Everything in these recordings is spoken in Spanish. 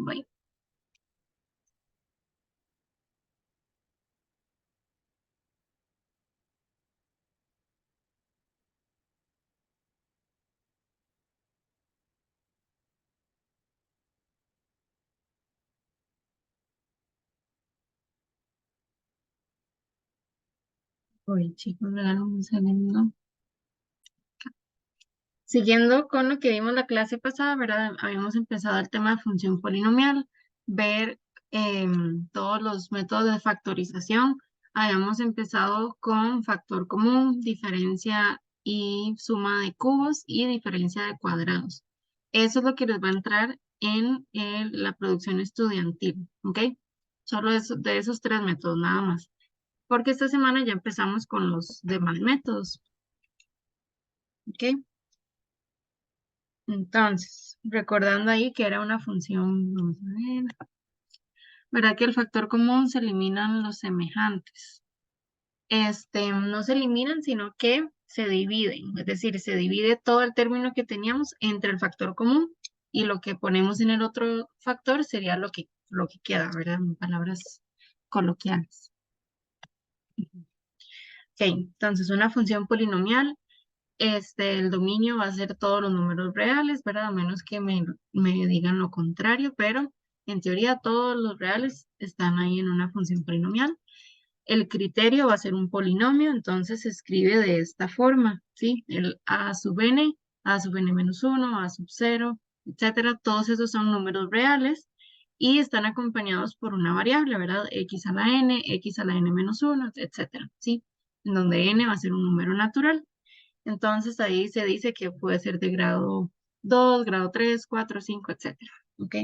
Voy. Voy, chicos, regalo un segundo. Siguiendo con lo que vimos la clase pasada, ¿verdad? Habíamos empezado el tema de función polinomial, ver todos los métodos de factorización. Habíamos empezado con factor común, diferencia y suma de cubos y diferencia de cuadrados. Eso es lo que les va a entrar en la producción estudiantil, ¿ok? Solo de esos tres métodos, nada más. Porque esta semana ya empezamos con los demás métodos, ¿ok? Entonces, recordando ahí que era una función, vamos a ver, ¿verdad que el factor común se eliminan los semejantes? No se eliminan, sino que se dividen, es decir, se divide todo el término que teníamos entre el factor común y lo que ponemos en el otro factor sería lo que queda, ¿verdad? En palabras coloquiales. Ok, entonces una función polinomial. El dominio va a ser todos los números reales, ¿verdad? A menos que me digan lo contrario, pero en teoría todos los reales están ahí en una función polinomial. El criterio va a ser un polinomio, entonces se escribe de esta forma, ¿sí? El a sub n, a sub n menos 1, a sub 0, etcétera. Todos esos son números reales y están acompañados por una variable, ¿verdad? X a la n menos 1, etcétera, ¿sí? En donde n va a ser un número natural. Entonces ahí se dice que puede ser de grado 2, grado 3, 4, 5, etcétera. ¿Ok?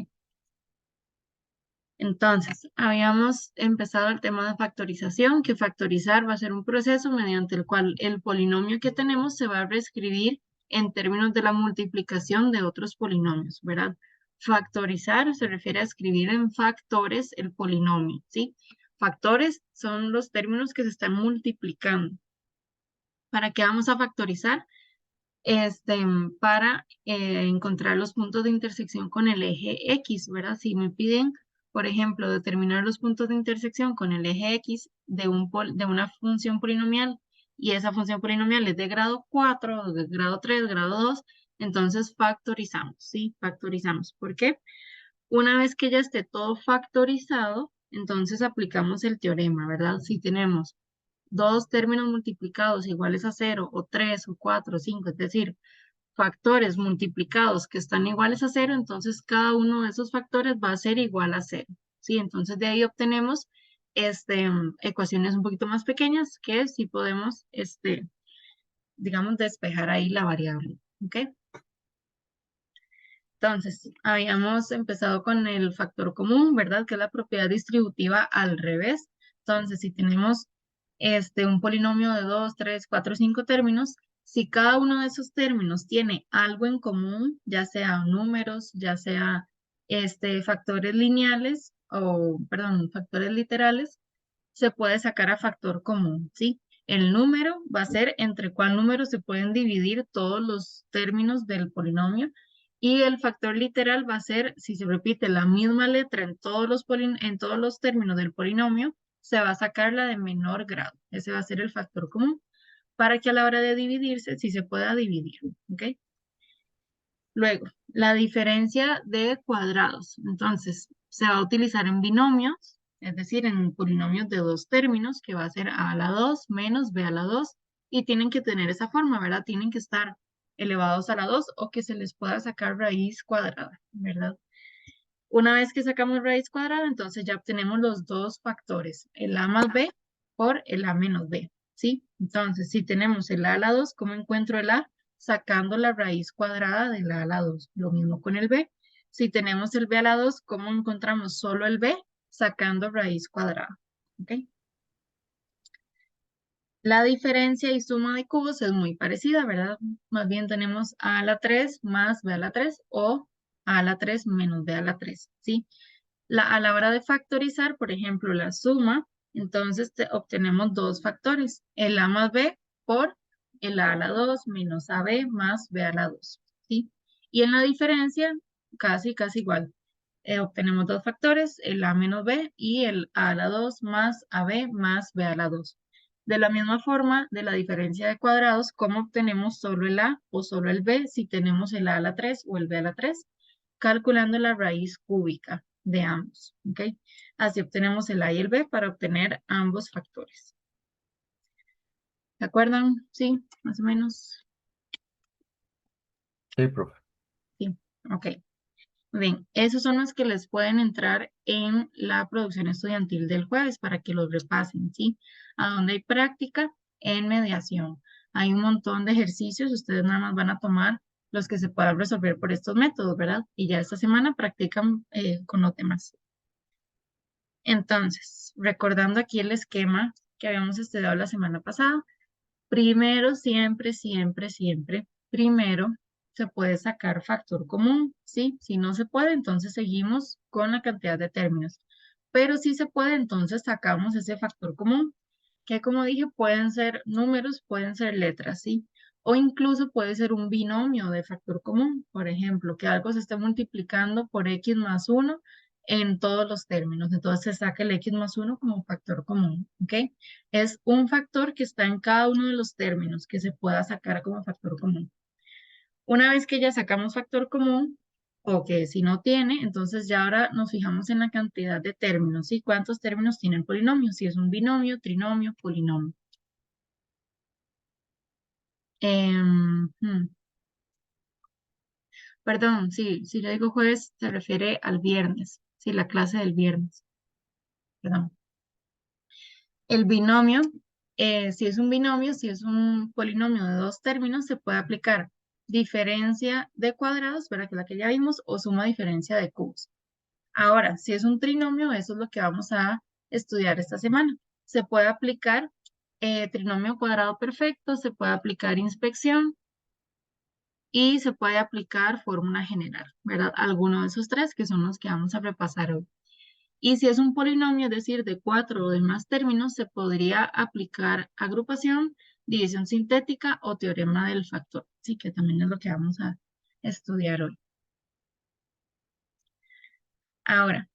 Entonces, habíamos empezado el tema de factorización, que factorizar va a ser un proceso mediante el cual el polinomio que tenemos se va a reescribir en términos de la multiplicación de otros polinomios, ¿verdad? Factorizar se refiere a escribir en factores el polinomio, ¿sí? Factores son los términos que se están multiplicando. ¿Para qué vamos a factorizar? este, para encontrar los puntos de intersección con el eje X, ¿verdad? Si me piden, por ejemplo, determinar los puntos de intersección con el eje X de una función polinomial y esa función polinomial es de grado 4, de grado 3, grado 2, entonces factorizamos, ¿sí? Factorizamos. ¿Por qué? Una vez que ya esté todo factorizado, entonces aplicamos el teorema, ¿verdad? Si tenemos dos términos multiplicados iguales a 0 o 3 o 4 o 5, es decir, factores multiplicados que están iguales a 0, entonces cada uno de esos factores va a ser igual a 0. ¿Sí? Entonces de ahí obtenemos ecuaciones un poquito más pequeñas que sí podemos, digamos, despejar ahí la variable. ¿Ok? Entonces, habíamos empezado con el factor común, ¿verdad? Que es la propiedad distributiva al revés. Entonces, si tenemos un polinomio de 2, 3, 4, 5 términos, si cada uno de esos términos tiene algo en común, ya sea números, ya sea factores lineales o, perdón, factores literales, se puede sacar a factor común, ¿sí? El número va a ser entre cuál número se pueden dividir todos los términos del polinomio y el factor literal va a ser, si se repite la misma letra en todos en todos los términos del polinomio, se va a sacar la de menor grado. Ese va a ser el factor común para que a la hora de dividirse, sí se pueda dividir, ¿ok? Luego, la diferencia de cuadrados. Entonces, se va a utilizar en binomios, es decir, en polinomios de dos términos, que va a ser a a la 2 menos b a la 2, y tienen que tener esa forma, ¿verdad? Tienen que estar elevados a la 2 o que se les pueda sacar raíz cuadrada, ¿verdad? Una vez que sacamos raíz cuadrada, entonces ya obtenemos los dos factores, el a más b por el a menos b, ¿sí? Entonces, si tenemos el a a la 2, ¿cómo encuentro el a? Sacando la raíz cuadrada del a la 2. Lo mismo con el b. Si tenemos el b a la 2, ¿cómo encontramos solo el b? Sacando raíz cuadrada, ¿ok? La diferencia y suma de cubos es muy parecida, ¿verdad? Más bien tenemos a la 3 más b a la 3 o a la 3 menos b a la 3, ¿sí? A la hora de factorizar, por ejemplo, la suma, entonces obtenemos dos factores, el a más b por el a la 2 menos ab más b a la 2, ¿sí? Y en la diferencia, casi igual. obtenemos dos factores, el a menos b y el a a la 2 más ab más b a la 2. De la misma forma, de la diferencia de cuadrados, ¿cómo obtenemos solo el a o solo el b si tenemos el a la 3 o el b a la 3? Calculando la raíz cúbica de ambos, ¿ok? Así obtenemos el a y el b para obtener ambos factores. ¿De acuerdo? Sí, más o menos. Sí, profe. Sí, ok. Bien, esos son los que les pueden entrar en la producción estudiantil del jueves para que los repasen, ¿sí? A donde hay práctica en mediación. Hay un montón de ejercicios, ustedes nada más van a tomar los que se puedan resolver por estos métodos, ¿verdad? Y ya esta semana practican con los demás. Entonces, recordando aquí el esquema que habíamos estudiado la semana pasada, primero, siempre, siempre, siempre, primero se puede sacar factor común, ¿sí? Si no se puede, entonces seguimos con la cantidad de términos. Pero si se puede, entonces sacamos ese factor común, que como dije, pueden ser números, pueden ser letras, ¿sí? O incluso puede ser un binomio de factor común, por ejemplo, que algo se esté multiplicando por x más 1 en todos los términos. Entonces se saca el x más 1 como factor común, ¿ok? Es un factor que está en cada uno de los términos que se pueda sacar como factor común. Una vez que ya sacamos factor común, o que si no tiene, entonces ya ahora nos fijamos en la cantidad de términos, ¿sí? ¿Cuántos términos tiene el polinomio? Si es un binomio, trinomio, polinomio. Perdón, sí, si le digo jueves, se refiere al viernes, sí, la clase del viernes, perdón. El binomio, si es un binomio, si es un polinomio de dos términos, se puede aplicar diferencia de cuadrados, ¿verdad? Que es la que ya vimos, o suma diferencia de cubos. Ahora, si es un trinomio, eso es lo que vamos a estudiar esta semana. Se puede aplicar trinomio cuadrado perfecto, se puede aplicar inspección y se puede aplicar fórmula general, ¿verdad? Alguno de esos tres que son los que vamos a repasar hoy. Y si es un polinomio, es decir, de cuatro o de más términos, se podría aplicar agrupación, división sintética o teorema del factor. Sí, que también es lo que vamos a estudiar hoy. Ahora,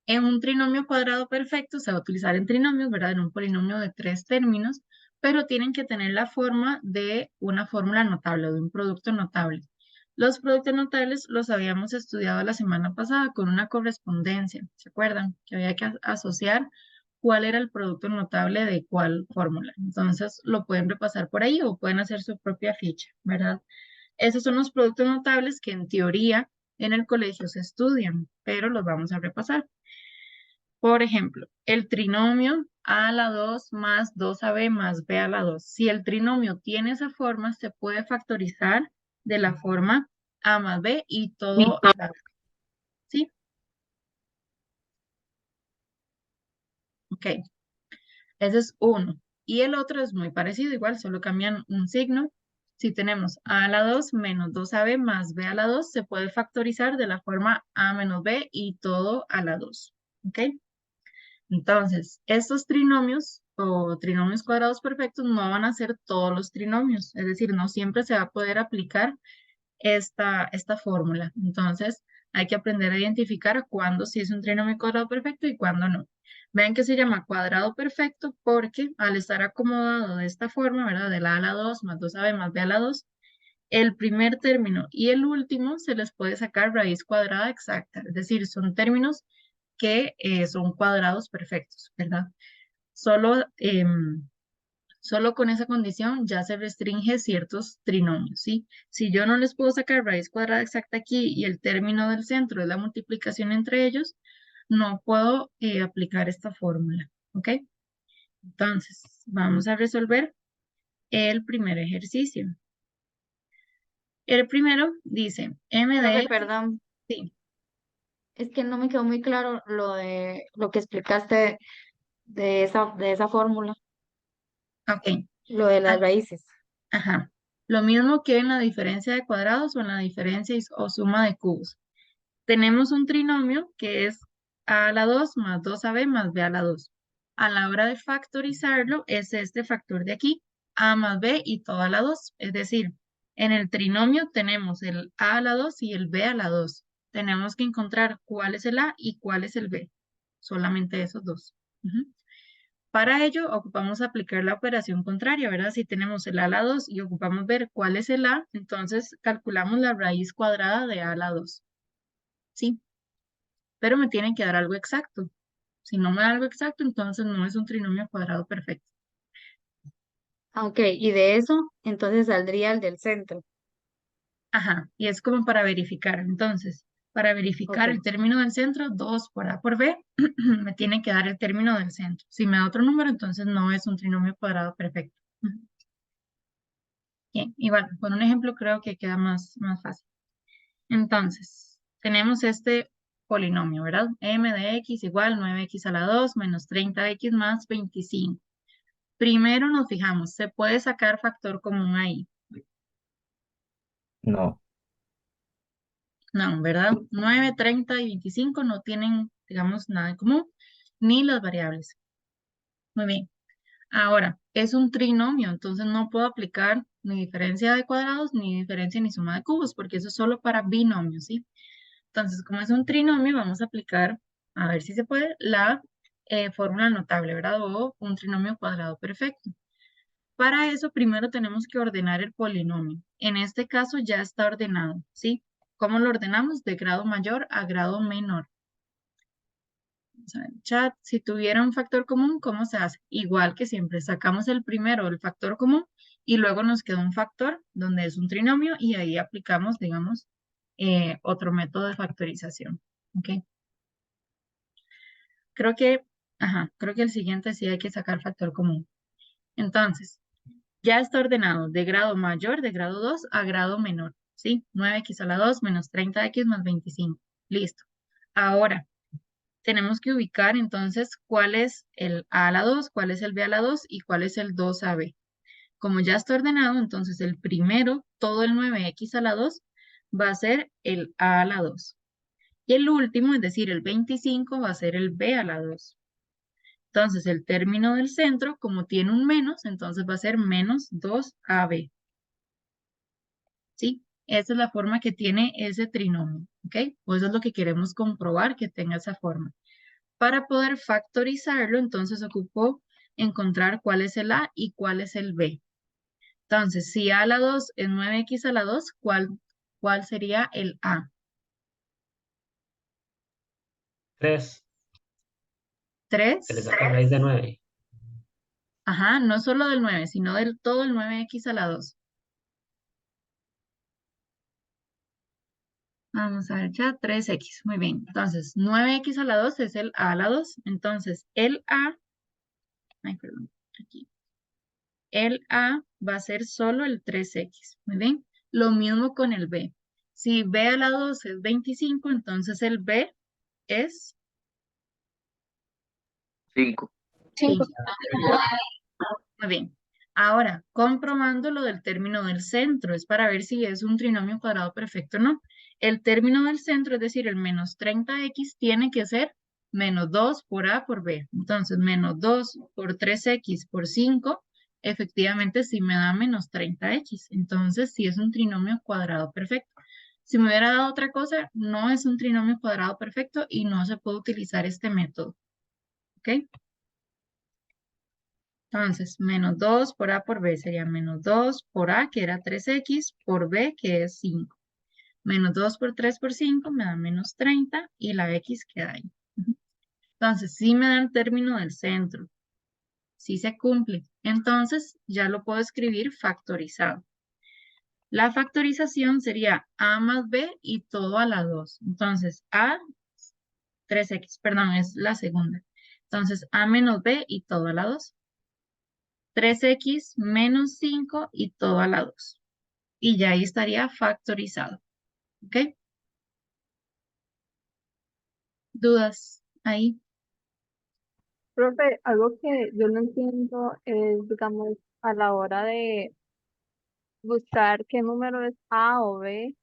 en un trinomio cuadrado perfecto se va a utilizar en trinomios, ¿verdad? En un polinomio de tres términos, pero tienen que tener la forma de una fórmula notable, de un producto notable. Los productos notables los habíamos estudiado la semana pasada con una correspondencia, ¿se acuerdan? Que había que asociar cuál era el producto notable de cuál fórmula. Entonces lo pueden repasar por ahí o pueden hacer su propia ficha, ¿verdad? Esos son los productos notables que en teoría en el colegio se estudian, pero los vamos a repasar. Por ejemplo, el trinomio a a la 2 más 2ab más b a la 2. Si el trinomio tiene esa forma, se puede factorizar de la forma a más b y todo a la 2. ¿Sí? Ok. Ese es uno. Y el otro es muy parecido, igual, solo cambian un signo. Si tenemos a la 2 menos 2ab más b a la 2, se puede factorizar de la forma a menos b y todo a la 2. ¿Ok? Entonces, estos trinomios o trinomios cuadrados perfectos no van a ser todos los trinomios, es decir, no siempre se va a poder aplicar esta fórmula. Entonces, hay que aprender a identificar cuándo sí es un trinomio cuadrado perfecto y cuándo no. Vean que se llama cuadrado perfecto porque al estar acomodado de esta forma, ¿verdad? De la a la 2 más 2ab más b a la 2, el primer término y el último se les puede sacar raíz cuadrada exacta, es decir, son términos que son cuadrados perfectos, ¿verdad? Solo, solo con esa condición ya se restringe ciertos trinomios, ¿sí? Si yo no les puedo sacar raíz cuadrada exacta aquí y el término del centro es la multiplicación entre ellos, no puedo aplicar esta fórmula, ¿ok? Entonces, vamos a resolver el primer ejercicio. El primero dice, m de Profe, x, perdón, sí, es que no me quedó muy claro lo de lo que explicaste de esa fórmula, ok. lo de las Ah, raíces. ajá. Lo mismo que en la diferencia de cuadrados o en la diferencia o suma de cubos. Tenemos un trinomio que es a a la 2 más 2ab más b a la 2. A la hora de factorizarlo es este factor de aquí, a más b y todo a la 2. Es decir, en el trinomio tenemos el a la 2 y el b a la 2. tenemos que encontrar cuál es el A y cuál es el B. Solamente esos dos. Ujú. Para ello, ocupamos aplicar la operación contraria, ¿verdad? Si tenemos el A a la 2 y ocupamos ver cuál es el A, entonces calculamos la raíz cuadrada de A a la 2. ¿Sí? Pero me tienen que dar algo exacto. Si no me da algo exacto, entonces no es un trinomio cuadrado perfecto. Ok, y de eso, entonces saldría el del centro. Ajá, y es como para verificar. Entonces, para verificar Ok. el término del centro, 2 por A por B, me tiene que dar el término del centro. Si me da otro número, entonces no es un trinomio cuadrado perfecto. Ujú. Bien, igual, con un ejemplo creo que queda más fácil. Entonces, tenemos este polinomio, ¿verdad? M de x igual 9x a la 2 menos 30x más 25. Primero nos fijamos, ¿se puede sacar factor común ahí? No, No, ¿verdad? 9, 30 y 25 no tienen, digamos, nada en común, ni las variables. Muy bien. Ahora, es un trinomio, entonces no puedo aplicar ni diferencia de cuadrados, ni diferencia ni suma de cubos, porque eso es solo para binomios, ¿sí? Entonces, como es un trinomio, vamos a aplicar, a ver si se puede, la fórmula notable, ¿verdad? O un trinomio cuadrado perfecto. Para eso, primero tenemos que ordenar el polinomio. En este caso ya está ordenado, ¿sí? ¿Cómo lo ordenamos? De grado mayor a grado menor. Vamos a ver, chat, si tuviera un factor común, ¿cómo se hace? Igual que siempre, sacamos el primero, el factor común, y luego nos queda un factor donde es un trinomio y ahí aplicamos, digamos, otro método de factorización. ¿Ok? Creo que el siguiente sí hay que sacar factor común. Entonces, ya está ordenado de grado mayor, de grado 2 a grado menor, ¿sí? 9x a la 2 menos 30x más 25. Listo. Ahora, tenemos que ubicar entonces cuál es el a la 2, cuál es el b a la 2 y cuál es el 2ab. Como ya está ordenado, entonces el primero, todo el 9x a la 2, va a ser el a la 2. Y el último, es decir, el 25, va a ser el b a la 2. Entonces, el término del centro, como tiene un menos, entonces va a ser menos 2ab. ¿Sí? Esa es la forma que tiene ese trinomio, ¿ok? O eso es lo que queremos comprobar que tenga esa forma. Para poder factorizarlo, entonces ocupo encontrar cuál es el a y cuál es el b. Entonces, si a la 2 es 9x a la 2, ¿cuál sería el a? 3. Se le 3. saca raíz de 9. Ajá, no solo del 9, sino del todo el 9x a la 2. Vamos a ver ya, 3x. Muy bien. Entonces, 9x a la 2 es el a la 2. Entonces, el a, ay, perdón, aquí. El a va a ser solo el 3x. Muy bien. Lo mismo con el b. Si b a la 2 es 25, entonces el b es 5. 5. 5. Muy bien. Ahora, comprobando lo del término del centro, es para ver si es un trinomio cuadrado perfecto o no. El término del centro, es decir, el menos 30x, tiene que ser menos 2 por a por b. Entonces, menos 2 por 3x por 5, efectivamente sí me da menos 30x. Entonces, sí es un trinomio cuadrado perfecto. Si me hubiera dado otra cosa, no es un trinomio cuadrado perfecto y no se puede utilizar este método. ¿Ok? Entonces, menos 2 por A por B sería menos 2 por A, que era 3x, por B, que es 5. Menos 2 por 3 por 5 me da menos 30 y la x queda ahí. Ujú. Entonces, sí me da el término del centro. Sí se cumple. Entonces, ya lo puedo escribir factorizado. La factorización sería A más B y todo a la 2. Entonces, A, 3x, perdón, es la segunda. Entonces, A menos B y todo a la 2. 3x menos 5 y todo a la 2. Y ya ahí estaría factorizado. ¿Ok? ¿Dudas ahí? Profe, algo que yo no entiendo es, digamos, a la hora de buscar qué número es A o B,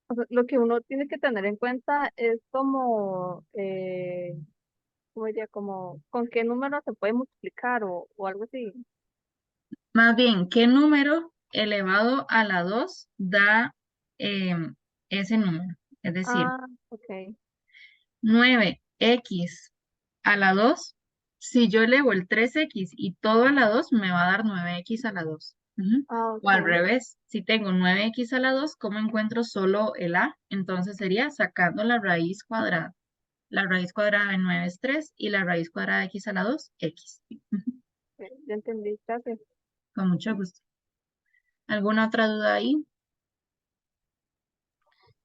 o sea, lo que uno tiene que tener en cuenta es como, ¿cómo diría? Como, ¿con qué número se puede multiplicar o algo así? Más bien, ¿qué número elevado a la 2 da ese número? Es decir, Ok. 9x a la 2, si yo elevo el 3x y todo a la 2, me va a dar 9x a la 2. Ujú. O al Ok. revés, si tengo 9x a la 2, ¿cómo encuentro solo el a? Entonces sería sacando la raíz cuadrada. La raíz cuadrada de 9 es 3 y la raíz cuadrada de x a la 2, x. Ujú. Ya entendí, gracias. Con mucho gusto. ¿Alguna otra duda ahí?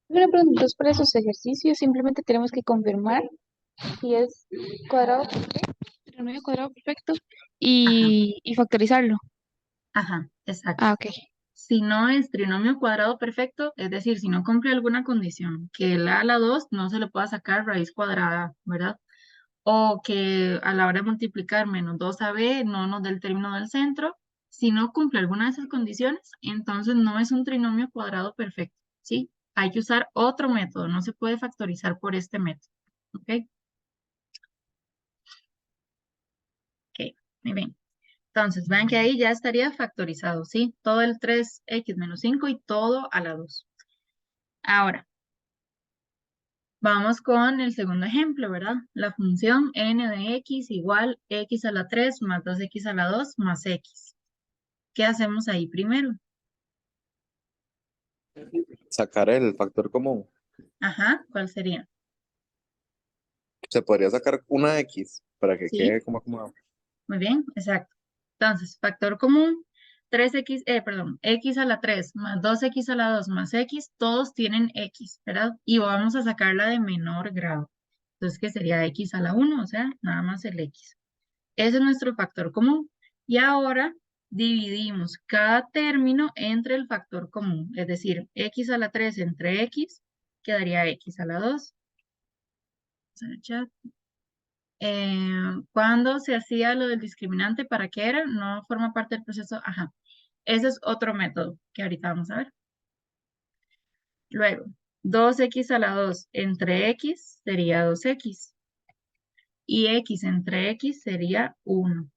Una pregunta, entonces para esos ejercicios simplemente tenemos que confirmar si es cuadrado perfecto, trinomio cuadrado perfecto Ajá, y factorizarlo. ajá, exacto. Ah, ok. Si no es trinomio cuadrado perfecto, es decir, si no cumple alguna condición, que el a la 2 no se le pueda sacar raíz cuadrada, ¿verdad? O que a la hora de multiplicar menos 2ab no nos dé el término del centro. Si no cumple alguna de esas condiciones, entonces no es un trinomio cuadrado perfecto, ¿sí? Hay que usar otro método, no se puede factorizar por este método, ¿ok? Ok, muy bien. Entonces, vean que ahí ya estaría factorizado, ¿sí? Todo el 3x menos 5 y todo a la 2. Ahora, vamos con el segundo ejemplo, ¿verdad? La función n de x igual x a la 3 más 2x a la 2 más x. ¿Qué hacemos ahí primero? Sacar el factor común. Ajá, ¿cuál sería? Se podría sacar una X para que Sí, quede como acomodado. muy bien, exacto. Entonces, factor común, 3x, perdón, x a la 3 más 2x a la 2 más x, todos tienen x, ¿verdad? Y vamos a sacarla de menor grado. Entonces, que sería x a la 1, o sea, nada más el x. Ese es nuestro factor común. Y ahora dividimos cada término entre el factor común. Es decir, x a la 3 entre x quedaría x a la 2. Vamos a ver, chat. Cuando se hacía lo del discriminante, ¿para qué era? No forma parte del proceso. Ajá. Ese es otro método que ahorita vamos a ver. Luego, 2x a la 2 entre x sería 2x. Y x entre x sería 1.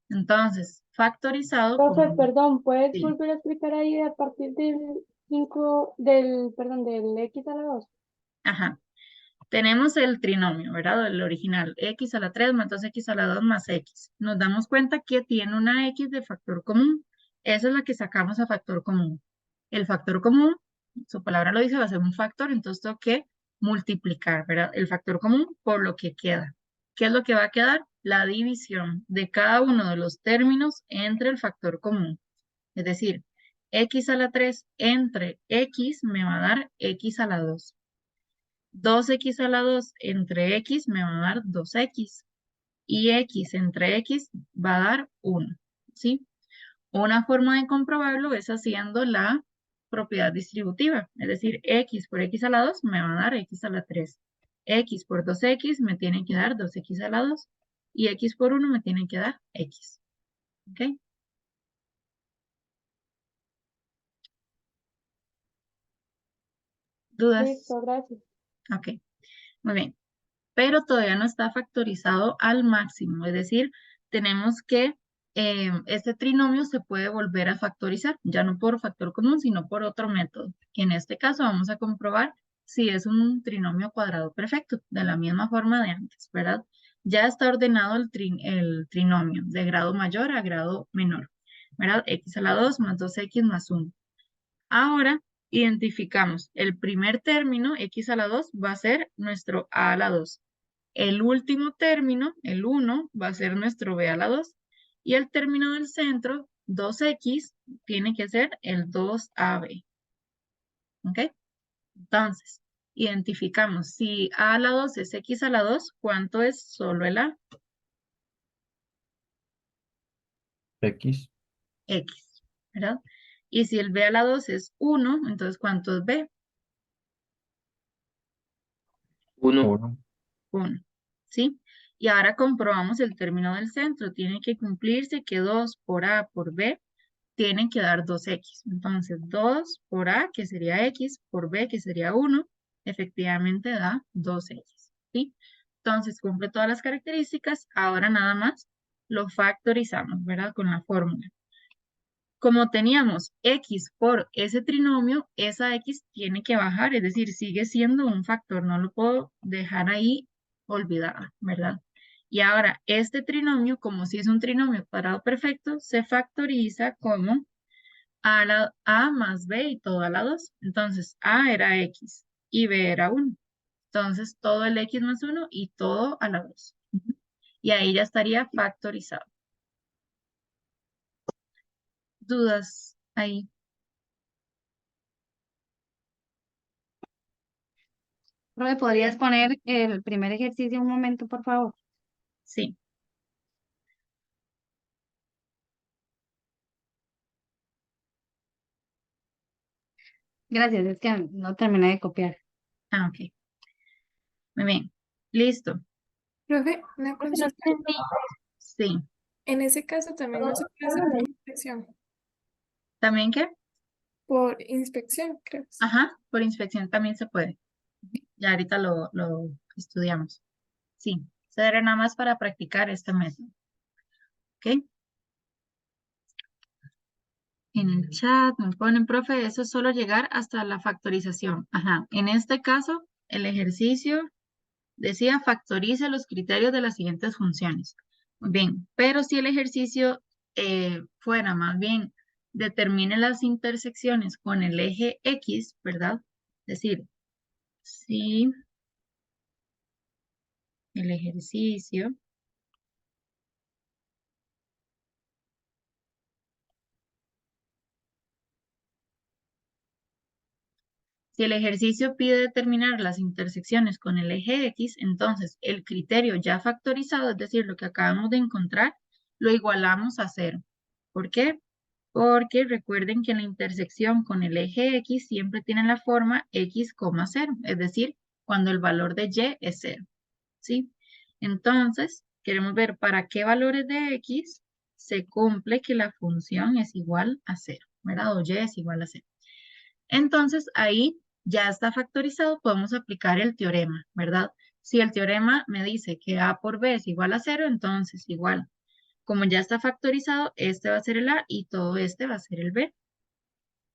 Entonces, factorizado Profe, con... perdón, ¿puedes Sí. volver a explicar ahí a partir del del x a la 2? Ajá. Tenemos el trinomio, ¿verdad? El original, x a la 3 más 2x a la 2 más x. Nos damos cuenta que tiene una x de factor común. Esa es la que sacamos a factor común. El factor común, su palabra lo dice, va a ser un factor, entonces tengo que multiplicar, ¿verdad? El factor común por lo que queda. ¿Qué es lo que va a quedar? La división de cada uno de los términos entre el factor común. Es decir, x a la 3 entre x me va a dar x a la 2. 2x a la 2 entre x me va a dar 2x. Y x entre x va a dar 1. ¿Sí? Una forma de comprobarlo es haciendo la propiedad distributiva. Es decir, x por x a la 2 me va a dar x a la 3. X por 2x me tiene que dar 2x a la 2. Y x por 1 me tiene que dar x. ¿Ok? ¿Dudas? Listo, gracias. Ok, muy bien. Pero todavía no está factorizado al máximo, es decir, tenemos que este trinomio se puede volver a factorizar, ya no por factor común, sino por otro método. En este caso vamos a comprobar si es un trinomio cuadrado perfecto, de la misma forma de antes, ¿verdad? Ya está ordenado el trinomio de grado mayor a grado menor, ¿verdad? X a la 2 más 2x más 1. Ahora identificamos el primer término, x a la 2, va a ser nuestro a la 2. El último término, el 1, va a ser nuestro b a la 2. Y el término del centro, 2x, tiene que ser el 2ab. ¿Ok? Entonces, identificamos si a la 2 es x a la 2, ¿cuánto es solo el a? X. X, ¿verdad? Y si el b a la 2 es 1, entonces ¿cuánto es b? 1. 1, ¿sí? Y ahora comprobamos el término del centro. Tiene que cumplirse que 2 por a por b tienen que dar 2x. Entonces, 2 por a, que sería x, por b, que sería 1, efectivamente da 2x, ¿sí? Entonces, cumple todas las características. Ahora nada más lo factorizamos, ¿verdad? Con la fórmula. como teníamos x por ese trinomio, esa x tiene que bajar, es decir, sigue siendo un factor, no lo puedo dejar ahí olvidado, ¿verdad? Y ahora, este trinomio, como si es un trinomio cuadrado perfecto, se factoriza como a más b y todo a la 2. Entonces, a era x y b era 1. Entonces, todo el x más 1 y todo a la 2. Y ahí ya estaría factorizado. ¿Dudas ahí? Profe, ¿podrías poner el primer ejercicio un momento, por favor? Sí. Gracias, es que no terminé de copiar. Ah, ok. Muy bien. Listo. Profe, una Profe, no consulta. entendí. Sí. En ese caso también no se puede hacer por inspección. ¿También qué? Por inspección, creo. Ajá, por inspección también se puede. Ya ahorita lo estudiamos. Sí, será nada más para practicar este método. ¿Ok? En el chat me ponen, profe, eso es solo llegar hasta la factorización. Ajá, en este caso, el ejercicio decía factorice los criterios de las siguientes funciones. Muy bien, pero si el ejercicio fuera más bien determine las intersecciones con el eje X, ¿verdad? Es decir, si el ejercicio Si el ejercicio pide determinar las intersecciones con el eje X, entonces el criterio ya factorizado, es decir, lo que acabamos de encontrar, lo igualamos a 0. ¿Por qué? Porque recuerden que la intersección con el eje X siempre tiene la forma X, 0, es decir, cuando el valor de Y es 0. ¿Sí? Entonces, queremos ver para qué valores de X se cumple que la función es igual a 0, ¿verdad? O Y es igual a 0. Entonces, ahí ya está factorizado, podemos aplicar el teorema, ¿verdad? Si el teorema me dice que A por B es igual a 0, entonces igual, como ya está factorizado, este va a ser el A y todo este va a ser el B.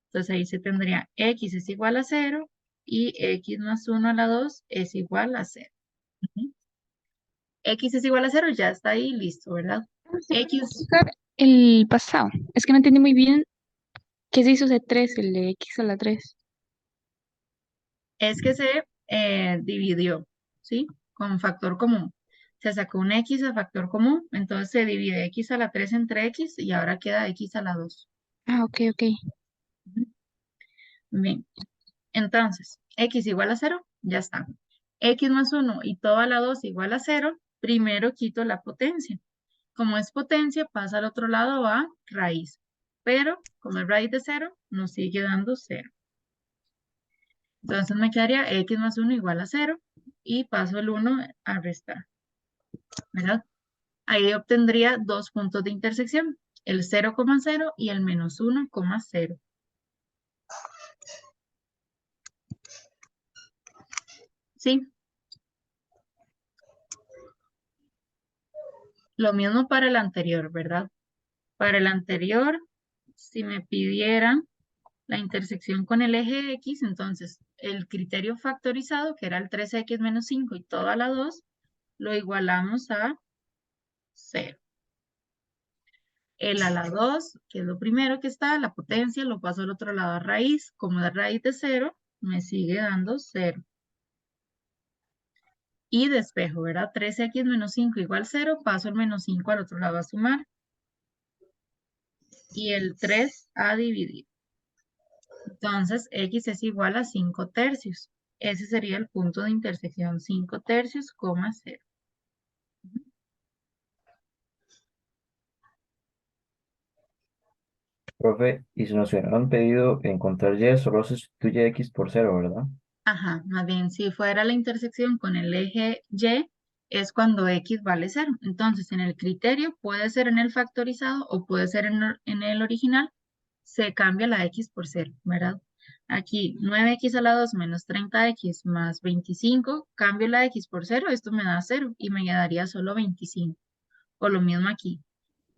Entonces ahí se tendría X es igual a 0 y X más 1 a la 2 es igual a 0. Ujú. X es igual a 0, ya está ahí, listo, ¿verdad? ¿Se puede X explicar el pasado? Es que no entendí muy bien qué se hizo ese 3, el de x a la 3. es que se dividió, ¿sí? Con factor común. Se sacó un X a factor común, entonces se divide X a la 3 entre X y ahora queda X a la 2. Ah, ok, ok. Ujú. Bien, entonces, X igual a 0, ya está. X más 1 y todo a la 2 igual a 0, primero quito la potencia. Como es potencia, pasa al otro lado a raíz. Pero, como es raíz de 0, nos sigue dando 0. Entonces me quedaría X más 1 igual a 0 y paso el 1 a restar, ¿verdad? Ahí obtendría dos puntos de intersección, el 0,0 y el menos 1,0. ¿Sí? Lo mismo para el anterior, ¿verdad? Para el anterior, si me pidieran la intersección con el eje X, entonces el criterio factorizado, que era el 3x menos 5 y todo a la 2, lo igualamos a 0. El a la 2, que es lo primero que está, la potencia, lo paso al otro lado a raíz. Como es raíz de 0, me sigue dando 0. Y despejo, ¿verdad? 3x menos 5 igual 0, paso el menos 5 al otro lado a sumar. Y el 3 a dividir. Entonces, x es igual a 5 tercios. Ese sería el punto de intersección 5 tercios, 0. Profe, y si nos hubieran pedido encontrar Y, solo se sustituye X por 0, ¿verdad? Ajá, más bien, si fuera la intersección con el eje Y, es cuando X vale 0. Entonces, en el criterio puede ser en el factorizado o puede ser en el original, se cambia la X por 0, ¿verdad? Aquí, 9x a la 2 menos 30x más 25, cambio la X por 0, esto me da 0 y me quedaría solo 25. O lo mismo aquí,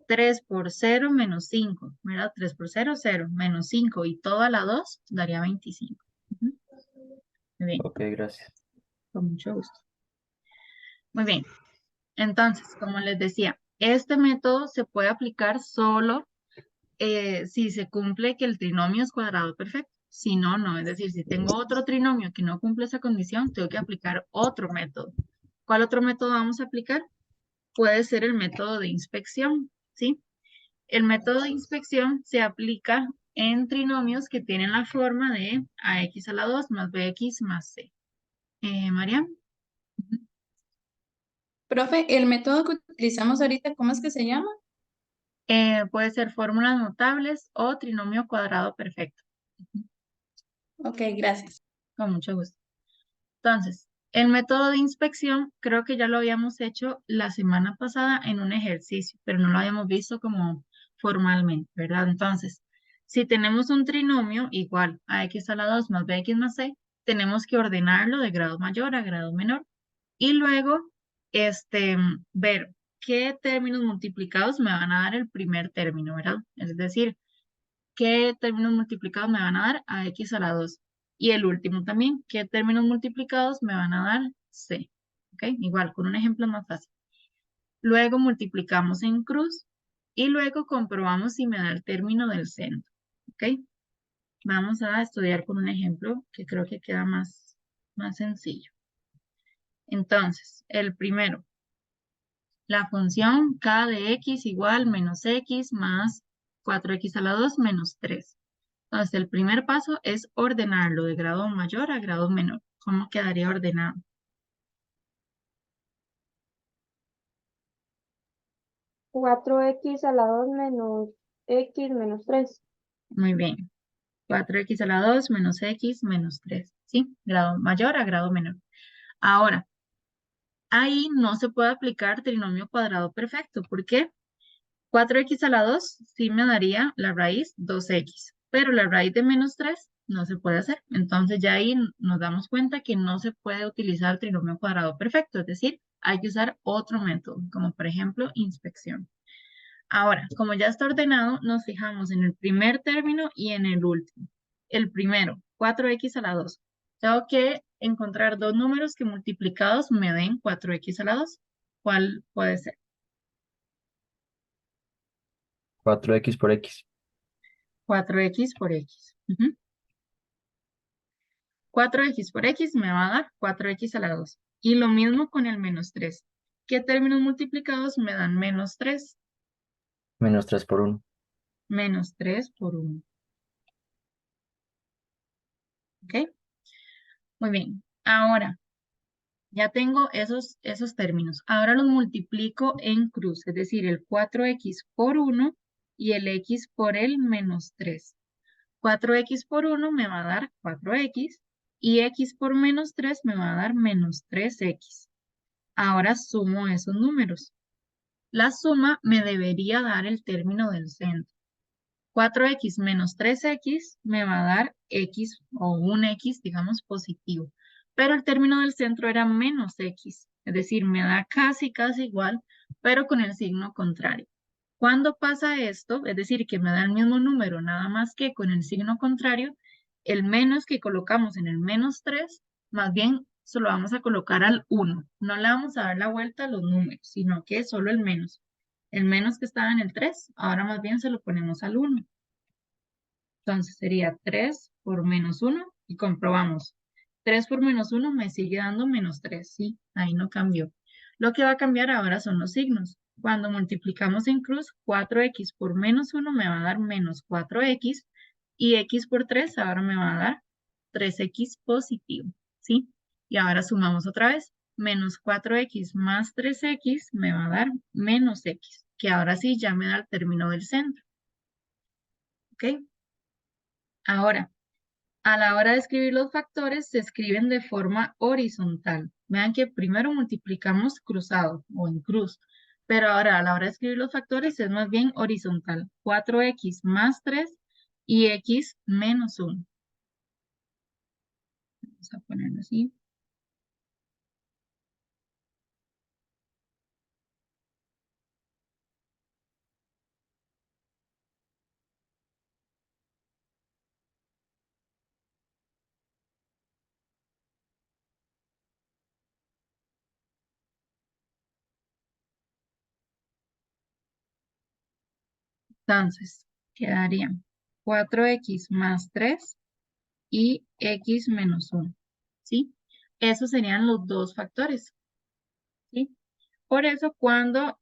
3 por 0 menos 5, ¿verdad? 3 por 0, 0, menos 5 y todo a la 2 daría 25. Ujú. Muy bien, Ok, gracias. con mucho gusto. Muy bien, entonces, como les decía, este método se puede aplicar solo si se cumple que el trinomio es cuadrado perfecto. Si no, no. Es decir, si tengo otro trinomio que no cumple esa condición, tengo que aplicar otro método. ¿Cuál otro método vamos a aplicar? Puede ser el método de inspección, ¿sí? El método de inspección se aplica en trinomios que tienen la forma de ax a la 2 más bx más c. Mariam, Profe, el método que utilizamos ahorita, ¿cómo es que se llama? puede ser fórmulas notables o trinomio cuadrado perfecto. Ok, gracias. Con mucho gusto. Entonces, el método de inspección creo que ya lo habíamos hecho la semana pasada en un ejercicio, pero no lo habíamos visto como formalmente, ¿verdad? Entonces, si tenemos un trinomio igual a x a la 2 más bx más c, tenemos que ordenarlo de grado mayor a grado menor y luego ver qué términos multiplicados me van a dar el primer término, ¿verdad? Es decir, qué términos multiplicados me van a dar a x a la 2. Y el último también, qué términos multiplicados me van a dar c. ¿Ok? Igual, con un ejemplo más fácil. Luego multiplicamos en cruz y luego comprobamos si me da el término del centro. ¿Ok? Vamos a estudiar con un ejemplo que creo que queda más sencillo. Entonces, el primero, la función k de x igual menos x más 4x a la 2 menos 3. Entonces, el primer paso es ordenarlo de grado mayor a grado menor. ¿Cómo quedaría ordenado? 4x a la 2 menos x menos 3. Muy bien. 4x a la 2 menos x menos 3. ¿Sí? Grado mayor a grado menor. Ahora, ahí no se puede aplicar trinomio cuadrado perfecto. ¿Por qué? 4x a la 2 sí me daría la raíz 2x, pero la raíz de menos 3 no se puede hacer. Entonces ya ahí nos damos cuenta que no se puede utilizar trinomio cuadrado perfecto, es decir, hay que usar otro método, como por ejemplo inspección. Ahora, como ya está ordenado, nos fijamos en el primer término y en el último. El primero, 4x a la 2. Tengo que encontrar dos números que multiplicados me den 4x a la 2. ¿Cuál puede ser? 4x por x. 4x por x. 4x por x me va a dar 4x a la 2. Y lo mismo con el menos 3. ¿Qué términos multiplicados me dan menos 3? Menos 3 por 1. Menos 3 por 1. ¿Ok? Muy bien. Ahora, ya tengo esos términos. Ahora los multiplico en cruz, es decir, el 4x por 1 y el x por el menos 3. 4x por 1 me va a dar 4x y x por menos 3 me va a dar menos 3x. Ahora sumo esos números. La suma me debería dar el término del centro. 4x menos 3x me va a dar x o un x, digamos, positivo. Pero el término del centro era menos x, es decir, me da casi igual, pero con el signo contrario. ¿Cuándo pasa esto? Es decir, que me da el mismo número, nada más que con el signo contrario, el menos que colocamos en el menos 3, más bien solo vamos a colocar al 1. No le vamos a dar la vuelta a los números, sino que solo el menos. El menos que estaba en el 3, ahora más bien se lo ponemos al 1. Entonces sería 3 por menos 1 y comprobamos. 3 por menos 1 me sigue dando menos 3, ¿sí? Ahí no cambió. Lo que va a cambiar ahora son los signos. Cuando multiplicamos en cruz, 4x por menos 1 me va a dar menos 4x y x por 3 ahora me va a dar 3x positivo, ¿sí? Y ahora sumamos otra vez. Menos 4x más 3x me va a dar menos x, que ahora sí ya me da el término del centro, ¿ok? Ahora, a la hora de escribir los factores, se escriben de forma horizontal. Vean que primero multiplicamos cruzado o en cruz, pero ahora a la hora de escribir los factores es más bien horizontal. 4x más 3 y x menos 1. Vamos a ponerlo así. Entonces, quedarían 4x más 3 y x menos 1, ¿sí? Esos serían los dos factores, ¿sí? Por eso cuando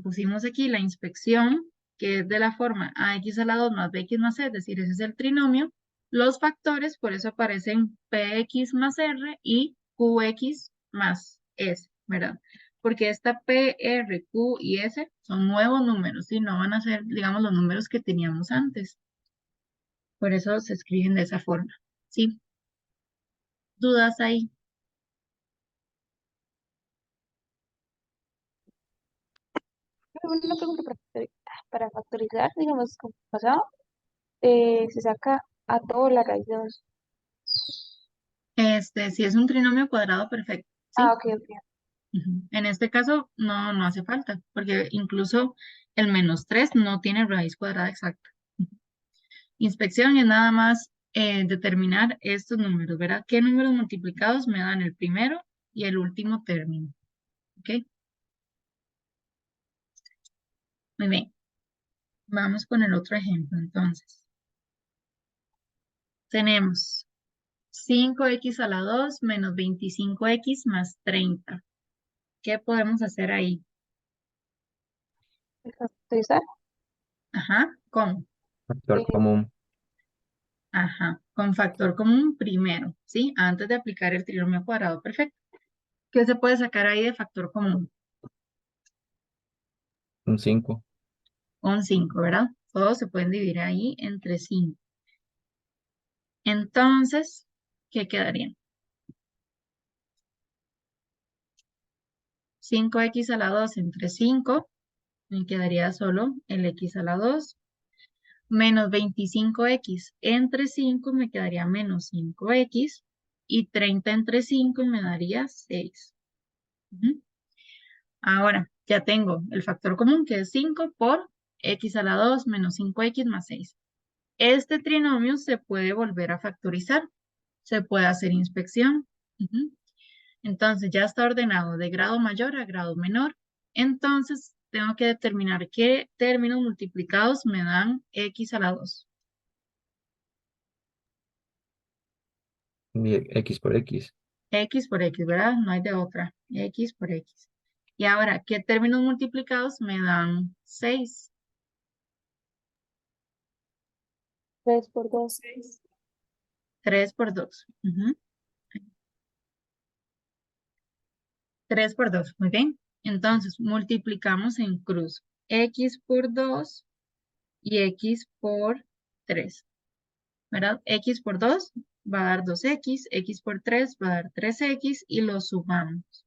pusimos aquí la inspección, que es de la forma ax a la 2 más bx más c, es decir, ese es el trinomio, los factores, por eso aparecen px más r y qx más s, ¿verdad? Porque esta p, r, q y s son nuevos números, y no van a ser, digamos, los números que teníamos antes. Por eso se escriben de esa forma, ¿sí? ¿Dudas ahí? Una pregunta para factorizar, digamos, como pasado, se saca a todo la raíz de 2. Si es un trinomio cuadrado perfecto, Ah, ¿sí? ok, ok. Ujú. En este caso no hace falta, porque incluso el menos 3 no tiene raíz cuadrada exacta. Ujú. Inspección es nada más determinar estos números, ¿verdad? ¿Qué números multiplicados me dan el primero y el último término? ¿Ok? Muy bien. Vamos con el otro ejemplo, entonces. Tenemos 5x a la 2 menos 25x más 30. ¿Qué podemos hacer ahí? Factorizar, Ajá, ¿cómo? Factor eh, común. Ajá, con factor común primero, ¿sí? Antes de aplicar el trinomio cuadrado perfecto. ¿Qué se puede sacar ahí de factor común? Un 5. Un 5, ¿verdad? Todos se pueden dividir ahí entre 5. Entonces, ¿qué quedaría? 5x a la 2 entre 5, me quedaría solo el x a la 2, menos 25x entre 5 me quedaría menos 5x, y 30 entre 5 me daría 6. Ujú. Ahora, ya tengo el factor común que es 5 por x a la 2 menos 5x más 6. Este trinomio se puede volver a factorizar, se puede hacer inspección. Ujú. Entonces ya está ordenado de grado mayor a grado menor. Entonces tengo que determinar qué términos multiplicados me dan x a la 2. Y X por X. X por X, ¿verdad? No hay de otra. X por X. Y ahora, ¿qué términos multiplicados me dan 6? 3 por 2. 6. 3 por 2. 3 por 2, muy bien. Entonces, multiplicamos en cruz. X por 2 y X por 3, ¿verdad? X por 2 va a dar 2X, X por 3 va a dar 3X y lo sumamos.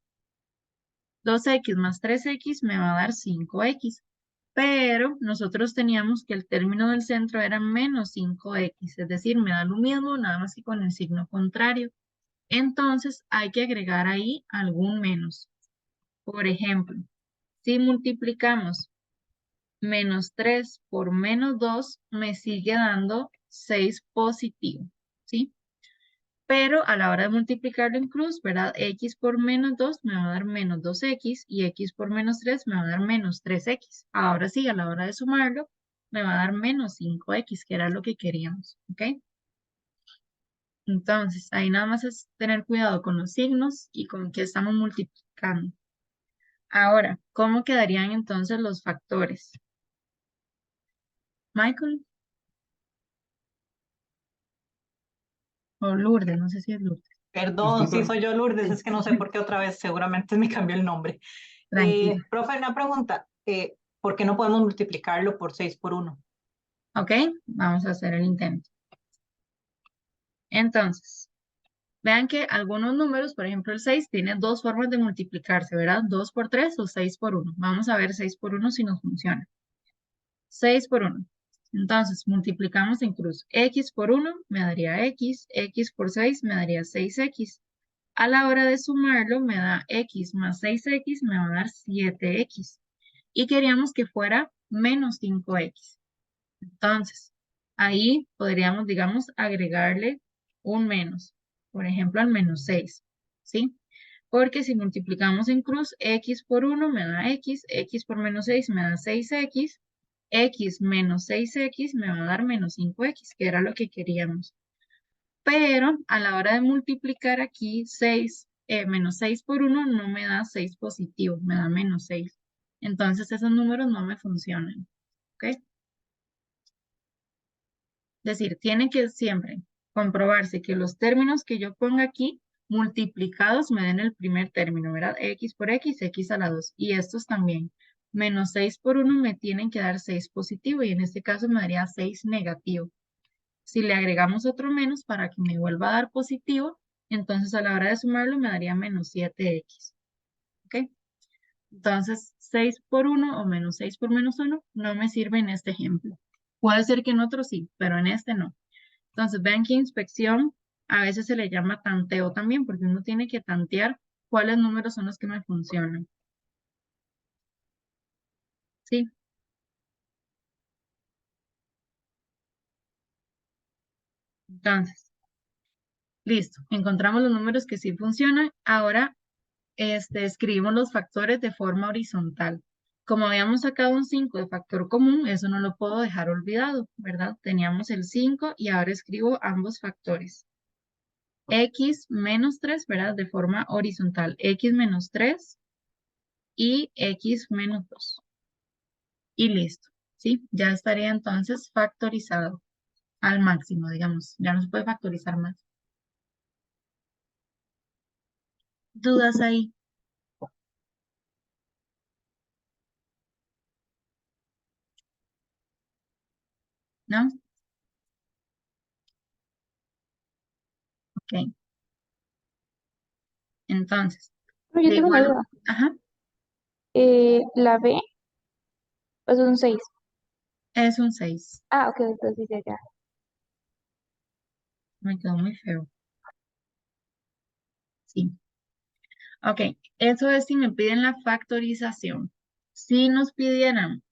2X más 3X me va a dar 5X, pero nosotros teníamos que el término del centro era menos 5X, es decir, me da lo mismo, nada más que con el signo contrario. Entonces, hay que agregar ahí algún menos. Por ejemplo, si multiplicamos menos 3 por menos 2, me sigue dando 6 positivo, ¿sí? Pero a la hora de multiplicarlo en cruz, ¿verdad? X por menos 2 me va a dar menos 2X y X por menos 3 me va a dar menos 3X. Ahora sí, a la hora de sumarlo, me va a dar menos 5X, que era lo que queríamos, ¿ok? Entonces, ahí nada más es tener cuidado con los signos y con qué estamos multiplicando. Ahora, ¿cómo quedarían entonces los factores? Michael o Lourdes, no sé si es Lourdes. Perdón, sí soy yo, Lourdes, es que no sé por qué otra vez, seguramente me cambió el nombre. Tranquila. Profe, una pregunta, ¿por qué no podemos multiplicarlo por 6 por 1? ¿Ok? Vamos a hacer el intento. Entonces, vean que algunos números, por ejemplo el 6, tiene dos formas de multiplicarse, ¿verdad? 2 por 3 o 6 por 1. Vamos a ver 6 por 1 si nos funciona. 6 por 1. Entonces, multiplicamos en cruz. X por 1 me daría X, X por 6 me daría 6X. A la hora de sumarlo me da X más 6X me va a dar 7X. Y queríamos que fuera menos 5X. Entonces, ahí podríamos, digamos, agregarle un menos. Por ejemplo, al menos 6, ¿sí? Porque si multiplicamos en cruz, X por 1 me da X, X por menos 6 me da 6X, X menos 6X me va a dar menos 5X, que era lo que queríamos. Pero a la hora de multiplicar aquí, menos 6 por 1 no me da 6 positivo, me da menos 6. Entonces esos números no me funcionan. ¿Ok? Es decir, tiene que siempre comprobarse que los términos que yo ponga aquí multiplicados me den el primer término, ¿verdad? X por X, X a la 2. Y estos también. Menos 6 por 1 me tienen que dar 6 positivo y en este caso me daría 6 negativo. Si le agregamos otro menos para que me vuelva a dar positivo, entonces a la hora de sumarlo me daría menos 7X. ¿Ok? Entonces 6 por 1 o menos 6 por menos 1 no me sirve en este ejemplo. Puede ser que en otro sí, pero en este no. Entonces vean que inspección a veces se le llama tanteo también, porque uno tiene que tantear cuáles números son los que me funcionan. ¿Sí? Entonces, listo. Encontramos los números que sí funcionan. Ahora escribimos los factores de forma horizontal. Como habíamos sacado un 5 de factor común, eso no lo puedo dejar olvidado, ¿verdad? Teníamos el 5 y ahora escribo ambos factores. X menos 3, ¿verdad? De forma horizontal. X menos 3 y X menos 2. Y listo, ¿sí? Ya estaría entonces factorizado al máximo, digamos. Ya no se puede factorizar más. ¿Dudas ahí? ¿No? Ok. Entonces, Pero yo de tengo una igual, duda. ajá, La B es un 6. es un 6. Ah, ok, entonces ya, ya. Me quedó muy feo. Sí. Ok, eso es si me piden la factorización. Si nos pidieran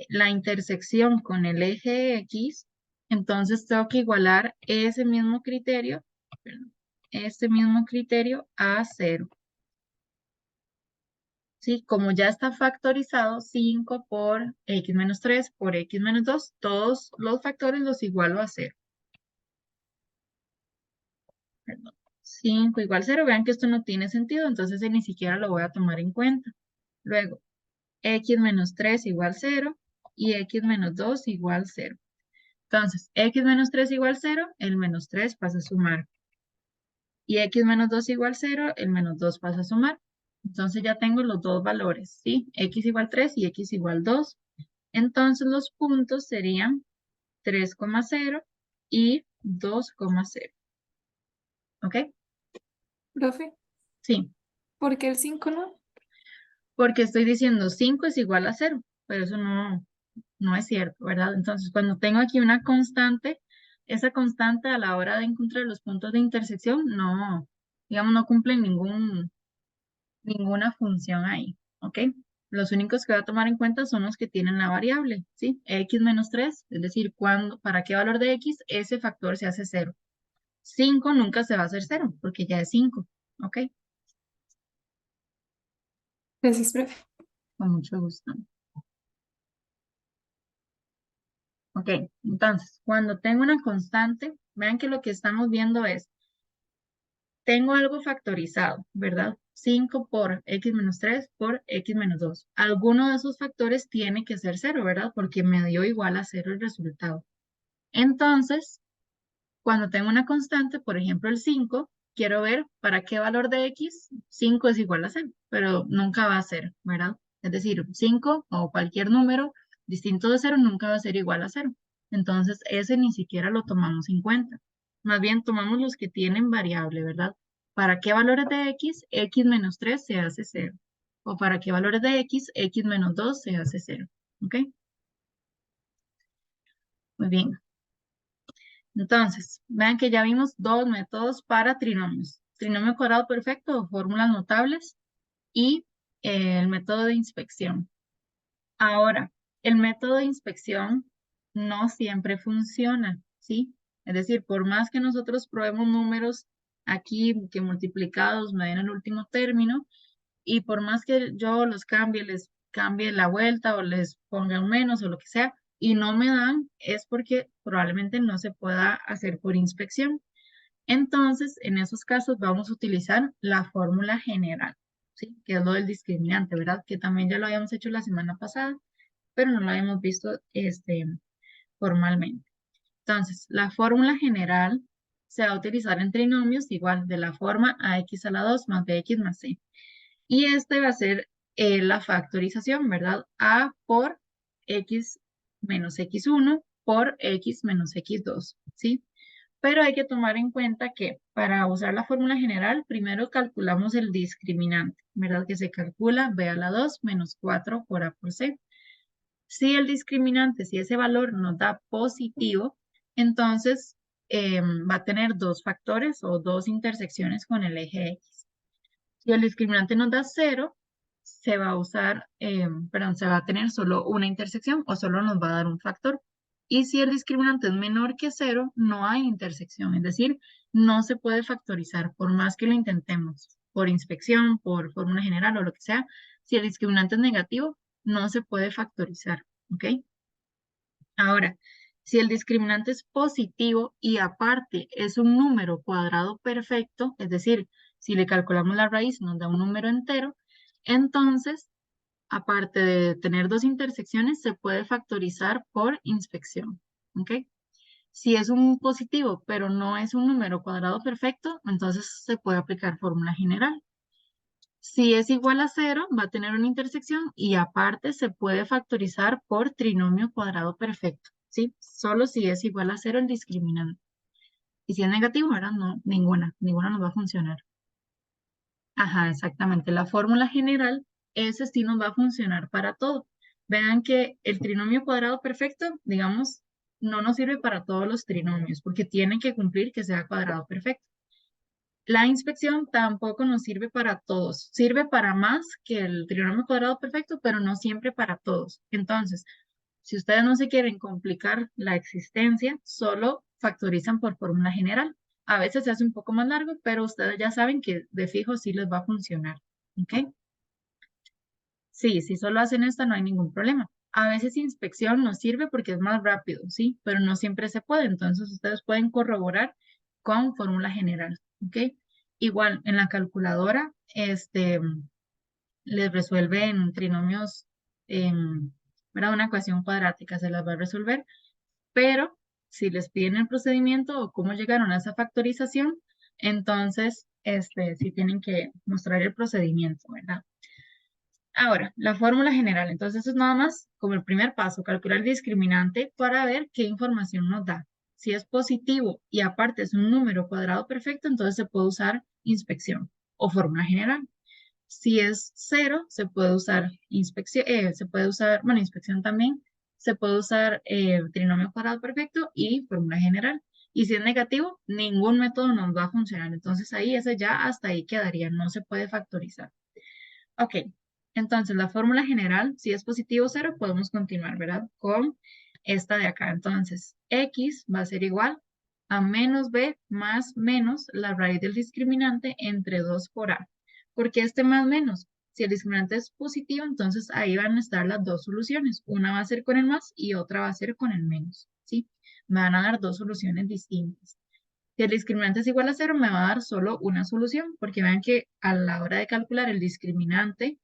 la intersección con el eje X, entonces tengo que igualar ese mismo criterio, perdón, este mismo criterio a 0. ¿Sí? Como ya está factorizado, 5 por X menos 3 por X menos 2, todos los factores los igualo a 0. Perdón. 5 igual 0, vean que esto no tiene sentido, entonces ni siquiera lo voy a tomar en cuenta. Luego, X menos 3 igual 0 y X menos 2 igual 0. Entonces, X menos 3 igual 0, el menos 3 pasa a sumar. Y X menos 2 igual 0, el menos 2 pasa a sumar. Entonces ya tengo los dos valores, ¿sí? X igual 3 y X igual 2. Entonces los puntos serían 3,0 y 2,0. ¿Ok? Profe, Sí, ¿por qué el 5 no? porque estoy diciendo 5 es igual a 0, pero eso no es cierto, ¿verdad? Entonces, cuando tengo aquí una constante, esa constante a la hora de encontrar los puntos de intersección, no, digamos, no cumple ninguna función ahí, ¿ok? Los únicos que voy a tomar en cuenta son los que tienen la variable, ¿sí? X menos 3, es decir, para qué valor de X ese factor se hace 0. 5 nunca se va a hacer 0, porque ya es 5, ¿ok? Gracias, profe. Con mucho gusto. Ok, entonces, cuando tengo una constante, vean que lo que estamos viendo es, tengo algo factorizado, ¿verdad? 5 por X menos 3 por X menos 2. Alguno de esos factores tiene que ser 0, ¿verdad? Porque me dio igual a 0 el resultado. Entonces, cuando tengo una constante, por ejemplo el 5, quiero ver para qué valor de X 5 es igual a 0, pero nunca va a ser, ¿verdad? Es decir, 5 o cualquier número distinto de 0 nunca va a ser igual a 0. Entonces, ese ni siquiera lo tomamos en cuenta. Más bien tomamos los que tienen variable, ¿verdad? ¿Para qué valores de X? X menos 3 se hace 0. O para qué valores de X, X menos 2 se hace 0. ¿Ok? Muy bien. Entonces, vean que ya vimos dos métodos para trinomios. Trinomio cuadrado perfecto o fórmulas notables y el método de inspección. Ahora, el método de inspección no siempre funciona, ¿sí? Es decir, por más que nosotros probemos números aquí que multiplicados me den el último término y por más que yo los cambie, les cambie la vuelta o les ponga un menos o lo que sea, y no me dan, es porque probablemente no se pueda hacer por inspección. Entonces, en esos casos vamos a utilizar la fórmula general, ¿sí? Que es lo del discriminante, ¿verdad? Que también ya lo habíamos hecho la semana pasada, pero no lo habíamos visto formalmente. Entonces, la fórmula general se va a utilizar en trinomios igual de la forma ax a la 2 más bx más c. Y este va a ser la factorización, ¿verdad? A por x menos x1 por x menos x2, ¿sí? Pero hay que tomar en cuenta que para usar la fórmula general, primero calculamos el discriminante, ¿verdad? Que se calcula b a la 2 menos 4 por a por c. Si el discriminante, si ese valor nos da positivo, entonces va a tener dos factores o dos intersecciones con el eje X. Si el discriminante nos da 0, se va a usar, se va a tener solo una intersección o solo nos va a dar un factor. Y si el discriminante es menor que 0, no hay intersección, es decir, no se puede factorizar por más que lo intentemos, por inspección, por fórmula general o lo que sea. Si el discriminante es negativo, no se puede factorizar, ¿ok? Ahora, si el discriminante es positivo y aparte es un número cuadrado perfecto, es decir, si le calculamos la raíz nos da un número entero, entonces, aparte de tener dos intersecciones, se puede factorizar por inspección, ¿ok? Si es un positivo, pero no es un número cuadrado perfecto, entonces se puede aplicar fórmula general. Si es igual a 0, va a tener una intersección y aparte se puede factorizar por trinomio cuadrado perfecto, ¿sí? Solo si es igual a 0 el discriminante. Y si es negativo, ahora no, ninguna nos va a funcionar. Ajá, exactamente. La fórmula general, ese sí nos va a funcionar para todo. Vean que el trinomio cuadrado perfecto, digamos, no nos sirve para todos los trinomios, porque tiene que cumplir que sea cuadrado perfecto. La inspección tampoco nos sirve para todos. Sirve para más que el trinomio cuadrado perfecto, pero no siempre para todos. Entonces, si ustedes no se quieren complicar la existencia, solo factorizan por fórmula general. A veces se hace un poco más largo, pero ustedes ya saben que de fijo sí les va a funcionar. ¿Ok? Sí, si solo hacen esta no hay ningún problema. A veces inspección nos sirve porque es más rápido, ¿sí? Pero no siempre se puede. Entonces ustedes pueden corroborar con fórmula general, ¿ok? Igual en la calculadora, les resuelve en trinomios, ¿verdad? Una ecuación cuadrática se las va a resolver, pero si les piden el procedimiento o cómo llegaron a esa factorización, entonces, sí tienen que mostrar el procedimiento, ¿verdad? Ahora, la fórmula general. Entonces, eso es nada más como el primer paso, calcular el discriminante para ver qué información nos da. Si es positivo y aparte es un número cuadrado perfecto, entonces se puede usar inspección o fórmula general. Si es 0, se puede usar inspección, bueno, inspección también, se puede usar trinomio cuadrado perfecto y fórmula general. Y si es negativo, ningún método nos va a funcionar. Entonces ahí ese ya hasta ahí quedaría, no se puede factorizar. Ok, entonces la fórmula general, si es positivo 0, podemos continuar, ¿verdad? Con esta de acá. Entonces, x va a ser igual a menos b más menos la raíz del discriminante entre 2 por a. ¿Por qué este más menos? Si el discriminante es positivo, entonces ahí van a estar las dos soluciones. Una va a ser con el más y otra va a ser con el menos, ¿sí? Me van a dar dos soluciones distintas. Si el discriminante es igual a 0, me va a dar solo una solución, porque vean que a la hora de calcular el discriminante,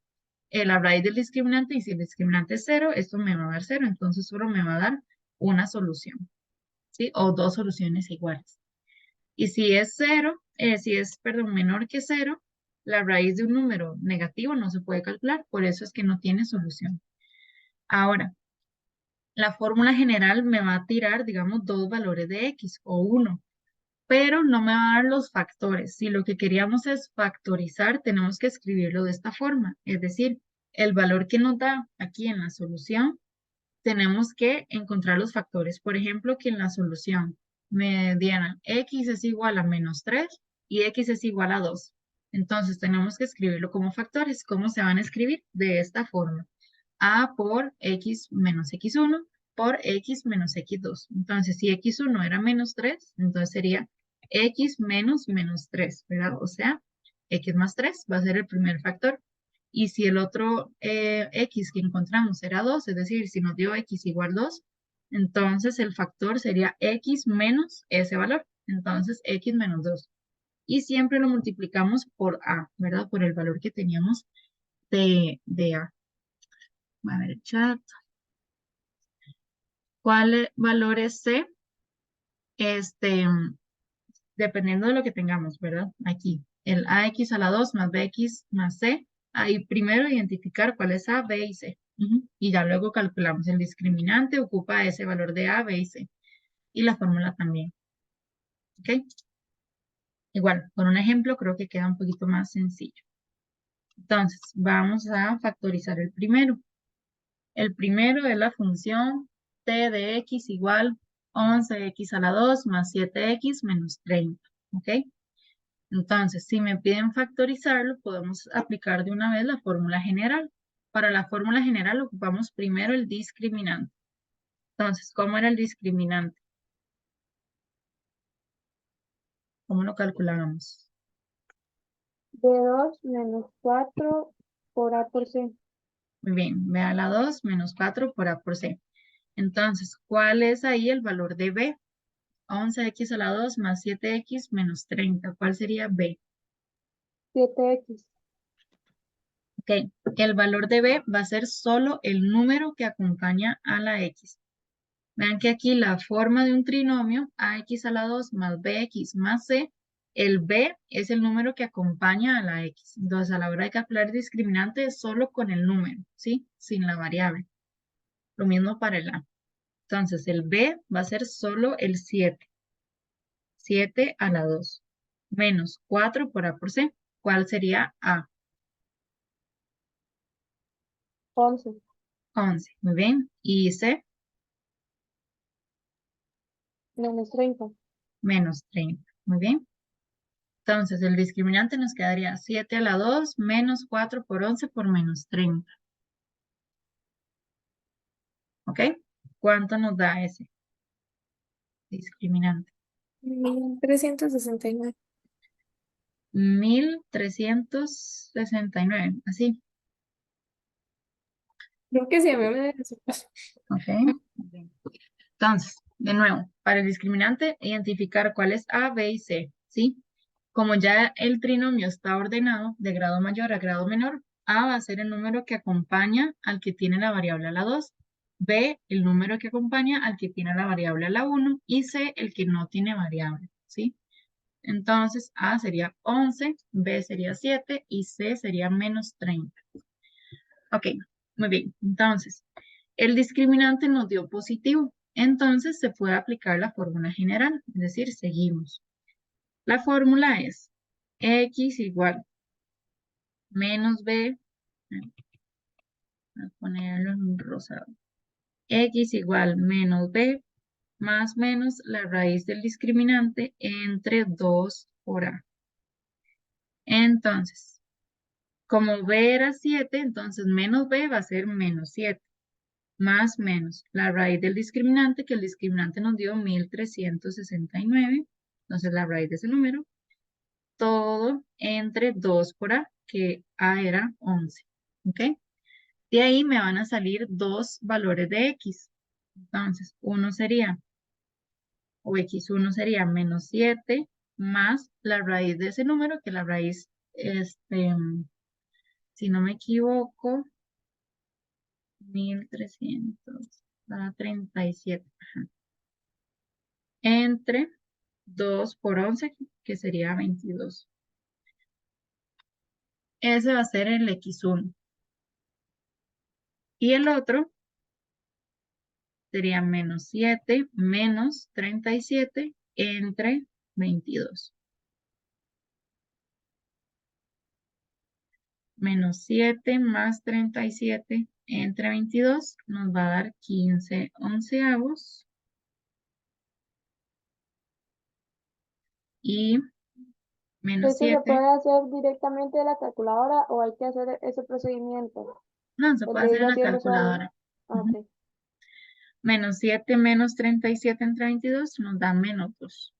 la raíz del discriminante, y si el discriminante es 0, esto me va a dar 0, entonces solo me va a dar una solución, ¿sí? O dos soluciones iguales. Y si es 0, menor que 0, la raíz de un número negativo no se puede calcular, por eso es que no tiene solución. Ahora, la fórmula general me va a tirar, digamos, dos valores de x o 1, pero no me va a dar los factores. Si lo que queríamos es factorizar, tenemos que escribirlo de esta forma. Es decir, el valor que nos da aquí en la solución, tenemos que encontrar los factores. Por ejemplo, que en la solución mediana x es igual a menos 3 y x es igual a 2. Entonces tenemos que escribirlo como factores. ¿Cómo se van a escribir? De esta forma. A por x menos x1 por x menos x2. Entonces, si x1 era menos 3, entonces sería x menos menos 3, ¿verdad? O sea, x más 3 va a ser el primer factor. Y si el otro x que encontramos era 2, es decir, si nos dio x igual 2, Entonces el factor sería x menos ese valor. Entonces x menos 2. Y siempre lo multiplicamos por a, ¿verdad? Por el valor que teníamos de a. A ver el chat. ¿Cuál valor es c? Dependiendo de lo que tengamos, ¿verdad? Aquí, el ax a la 2 más bx más c. Ahí primero identificar cuál es a, b y c. Y ya luego calculamos. El discriminante ocupa ese valor de a, b y c. Y la fórmula también. ¿Ok? Igual, con un ejemplo creo que queda un poquito más sencillo. Entonces, vamos a factorizar el primero. El primero es la función t de x igual 11x a la 2 más 7x menos 30. ¿Ok? Entonces, si me piden factorizarlo, podemos aplicar de una vez la fórmula general. Para la fórmula general ocupamos primero el discriminante. Entonces, ¿cómo era el discriminante? ¿Cómo lo calculábamos? B2 menos 4 por A por C. Muy bien, b a la 2 menos 4 por a por c. Entonces, ¿cuál es ahí el valor de b? 11x a la 2 más 7x menos 30. ¿Cuál sería b? 7X. Ok, el valor de b va a ser solo el número que acompaña a la x. Vean que aquí la forma de un trinomio, ax a la 2 más bx más c, el b es el número que acompaña a la x. Entonces, a la hora de calcular el discriminante es solo con el número, ¿sí? Sin la variable. Lo mismo para el a. Entonces, el b va a ser solo el 7. 7 a la 2 menos 4 por a por c. ¿Cuál sería a? 11. 11. Muy bien. ¿Y c? Menos 30. Menos 30. Muy bien. Entonces, el discriminante nos quedaría 7 a la 2 menos 4 por 11 por menos 30. ¿Ok? ¿Cuánto nos da ese discriminante? 1369. 1369. Así. Creo que sí, a mí me da eso. ¿Ok? Bien. Entonces, de nuevo, para el discriminante, identificar cuál es A, B y C. ¿Sí? Como ya el trinomio está ordenado de grado mayor a grado menor, A va a ser el número que acompaña al que tiene la variable a la 2, B el número que acompaña al que tiene la variable a la 1 y C el que no tiene variable, ¿sí? Entonces A sería 11, B sería 7 y C sería menos 30. Ok, muy bien. Entonces, el discriminante nos dio positivo, entonces se puede aplicar la fórmula general, es decir, seguimos. La fórmula es x igual menos b, voy a ponerlo en rosado, x igual menos b más menos la raíz del discriminante entre 2 por a. Entonces, como b era 7, entonces menos b va a ser menos 7, más menos la raíz del discriminante, que el discriminante nos dio 1369, entonces la raíz de ese número, todo entre 2 por a, que a era 11, ¿ok? De ahí me van a salir dos valores de x. Entonces, uno sería, o x1 sería menos 7 más la raíz de ese número, que la raíz, si no me equivoco, 1337. Ajá. Entre 2 por 11, que sería 22. Ese va a ser el x1. Y el otro sería menos 7 menos 37 entre 22. Menos 7 más 37 entre 22 nos va a dar 15 onceavos. Y menos ¿Eso se 7, puede hacer directamente de la calculadora o hay que hacer ese procedimiento? no, se El puede de hacer ir en la haciendo solo. calculadora. Ok. Menos 7 menos 37 entre 22 nos da menos 2.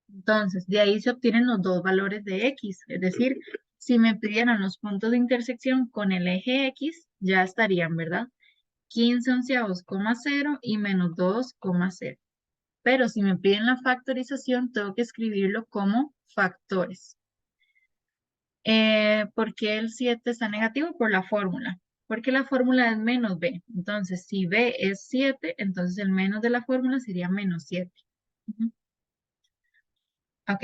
Entonces, de ahí se obtienen los dos valores de x. Es decir, si me pidieran los puntos de intersección con el eje x, ya estarían, ¿verdad? 15 onceavos, coma 0 y menos 2, coma 0. Pero si me piden la factorización, tengo que escribirlo como factores. ¿Por qué el 7 está negativo? Por la fórmula. Porque la fórmula es menos b. Entonces, si b es 7, entonces el menos de la fórmula sería menos 7. Ujú. Ok,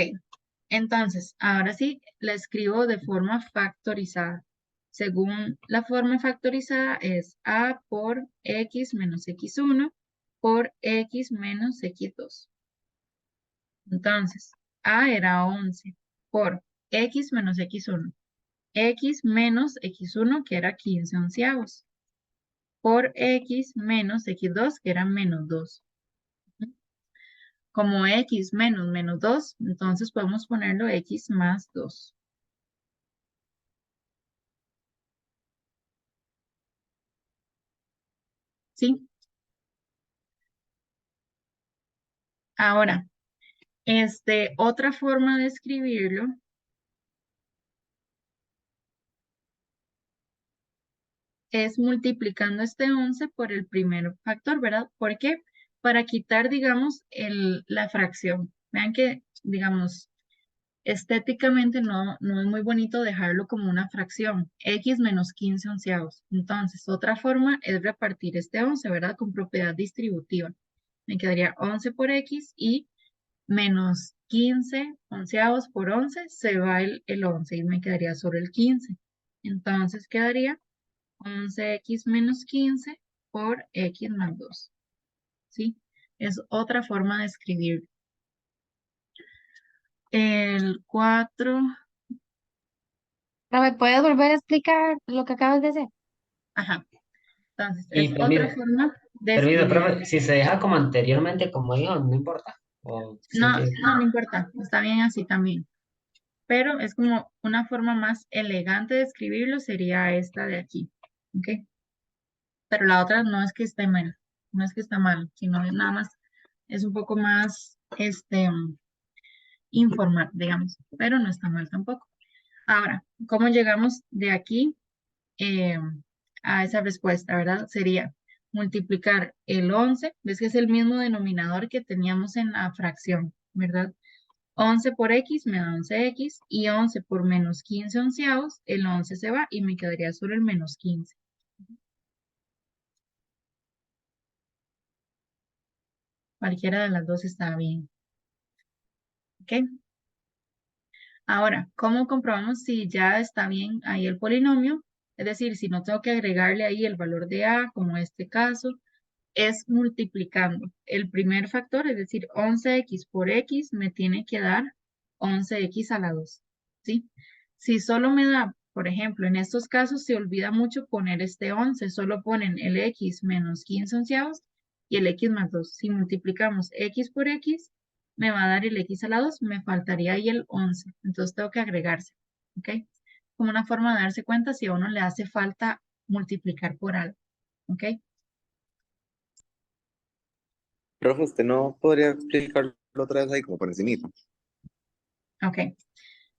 entonces, ahora sí, la escribo de forma factorizada. Según la forma factorizada es a por x menos x1 por x menos x2. Entonces, a era 11 por x menos x1. X menos x1 que era 15 onceavos. Por x menos x2 que era menos 2. Como x menos menos 2, entonces podemos ponerlo x más 2. ¿Sí? Ahora, otra forma de escribirlo es multiplicando este 11 por el primer factor, ¿verdad? ¿Por qué? Para quitar, digamos, la fracción. Vean que, digamos, estéticamente no es muy bonito dejarlo como una fracción. X menos 15 onceavos. Entonces, otra forma es repartir este 11, ¿verdad? Con propiedad distributiva. Me quedaría 11 por X y menos 15 onceavos por 11 se va el 11 y me quedaría solo el 15. Entonces quedaría 11x menos 15 por x más 2. ¿Sí? Es otra forma de escribir. El 4, ¿Me puedes volver a explicar lo que acabas de hacer? ajá. Entonces, es Y otra permite, forma de permite, escribir. profe, si se deja como anteriormente, como dijo, no importa. O No, siempre. no importa, está bien así también. Pero es como una forma más elegante de escribirlo sería esta de aquí. ¿Ok? Pero la otra no es que esté mal, no es que está mal, sino es nada más, es un poco más, informal, digamos, pero no está mal tampoco. Ahora, ¿cómo llegamos de aquí eh, a esa respuesta, verdad? Sería multiplicar el 11, ves que es el mismo denominador que teníamos en la fracción, ¿verdad? 11 por x me da 11x y 11 por menos 15 onceavos, el 11 se va y me quedaría solo el menos 15. Cualquiera de las dos está bien. ¿Ok? Ahora, ¿cómo comprobamos si ya está bien ahí el polinomio? Es decir, si no tengo que agregarle ahí el valor de a, como en este caso, es multiplicando el primer factor, es decir, 11x por x me tiene que dar 11x a la 2, ¿sí? Si solo me da, por ejemplo, en estos casos se olvida mucho poner este 11, solo ponen el x menos 15 onceavos y el x más 2. Si multiplicamos x por x, me va a dar el x a la 2, me faltaría ahí el 11, entonces tengo que agregarse, ¿ok? Como una forma de darse cuenta si a uno le hace falta multiplicar por algo, ¿ok? Profe, ¿usted no podría explicarlo otra vez ahí como por encimita? Ok,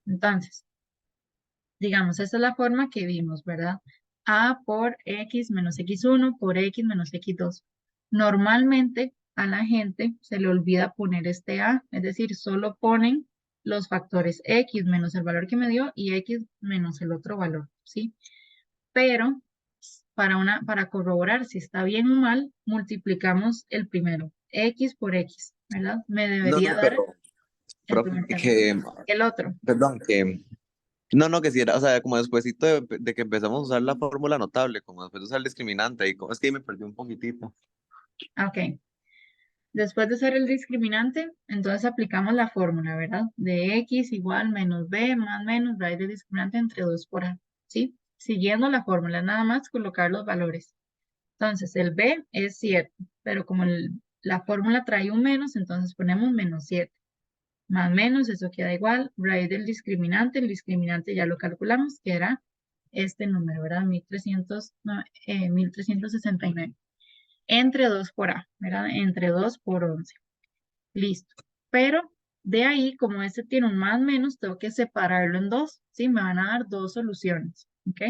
entonces, digamos, esa es la forma que vimos, ¿verdad? A por x menos x1 por x menos x2. Normalmente a la gente se le olvida poner este a, es decir, solo ponen los factores x menos el valor que me dio y x menos el otro valor, ¿sí? Pero para corroborar si está bien o mal, multiplicamos el primero, x por x, ¿verdad? Me No, debería no, dar pero, el profe, primer término. que, El otro. perdón, que, no, no, que si era, o sea, como despuésito de que empezamos a usar la fórmula notable, como después de usar el discriminante, y como es que ahí me perdí un poquitito. Ok. Después de hacer el discriminante, entonces aplicamos la fórmula, ¿verdad? De x igual menos b más menos raíz del discriminante entre 2 por a, ¿sí? Siguiendo la fórmula, nada más colocar los valores. Entonces, el b es 7, pero como la fórmula trae un menos, entonces ponemos menos 7. Más menos, eso queda igual, raíz del discriminante, el discriminante ya lo calculamos, que era este número, ¿verdad? 1369. Entre 2 por a, ¿verdad? Entre 2 por 11. Listo. Pero de ahí, como este tiene un más menos, tengo que separarlo en dos, ¿sí? Me van a dar dos soluciones, ¿ok?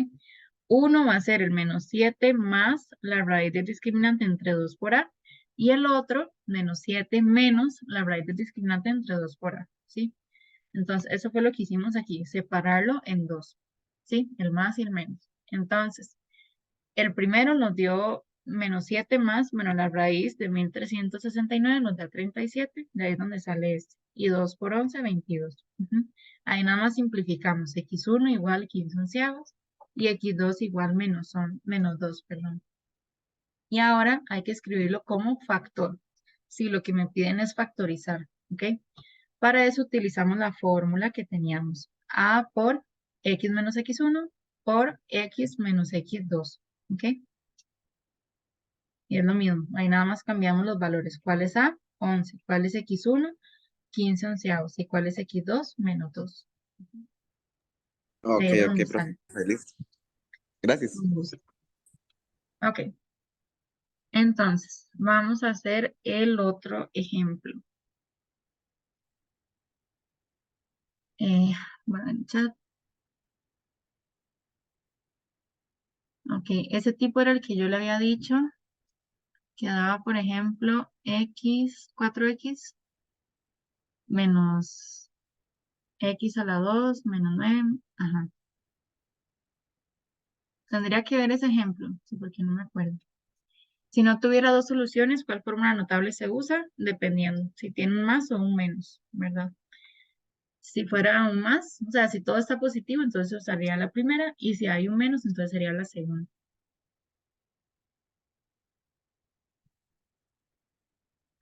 Uno va a ser el menos 7 más la raíz del discriminante entre 2 por A. Y el otro, menos 7 menos la raíz del discriminante entre 2 por A. ¿Sí? Entonces, eso fue lo que hicimos aquí, separarlo en dos. ¿Sí? El más y el menos. Entonces, el primero nos dio menos 7 más, bueno, la raíz de 1369 nos da 37, de ahí es donde sale este. Y 2 por 11, 22. Ujú. Ahí nada más simplificamos. X1 igual 15 onceavos y X2 igual menos 2, perdón. Y ahora hay que escribirlo como factor. Si lo que me piden es factorizar, ¿ok? Para eso utilizamos la fórmula que teníamos. A por X menos X1 por X menos X2, ¿ok? Y es lo mismo, ahí nada más cambiamos los valores. ¿Cuál es A? 11. ¿Cuál es X1? 15 onceavos. ¿Y cuál es X2? Menos 2. Ahí Ok, es ok, donde profe, sale. listo. Gracias. Con gusto. Ok, entonces vamos a hacer el otro ejemplo. Bueno, en el chat. Ok, ese tipo era el que yo le había dicho, que daba, por ejemplo, X, 4X menos X a la 2 menos 9. Ajá. Tendría que ver ese ejemplo, sí, porque no me acuerdo. Si no tuviera dos soluciones, ¿cuál fórmula notable se usa? Dependiendo, si tiene un más o un menos, ¿verdad? Si fuera un más, o sea, si todo está positivo, entonces usaría la primera, y si hay un menos, entonces sería la segunda.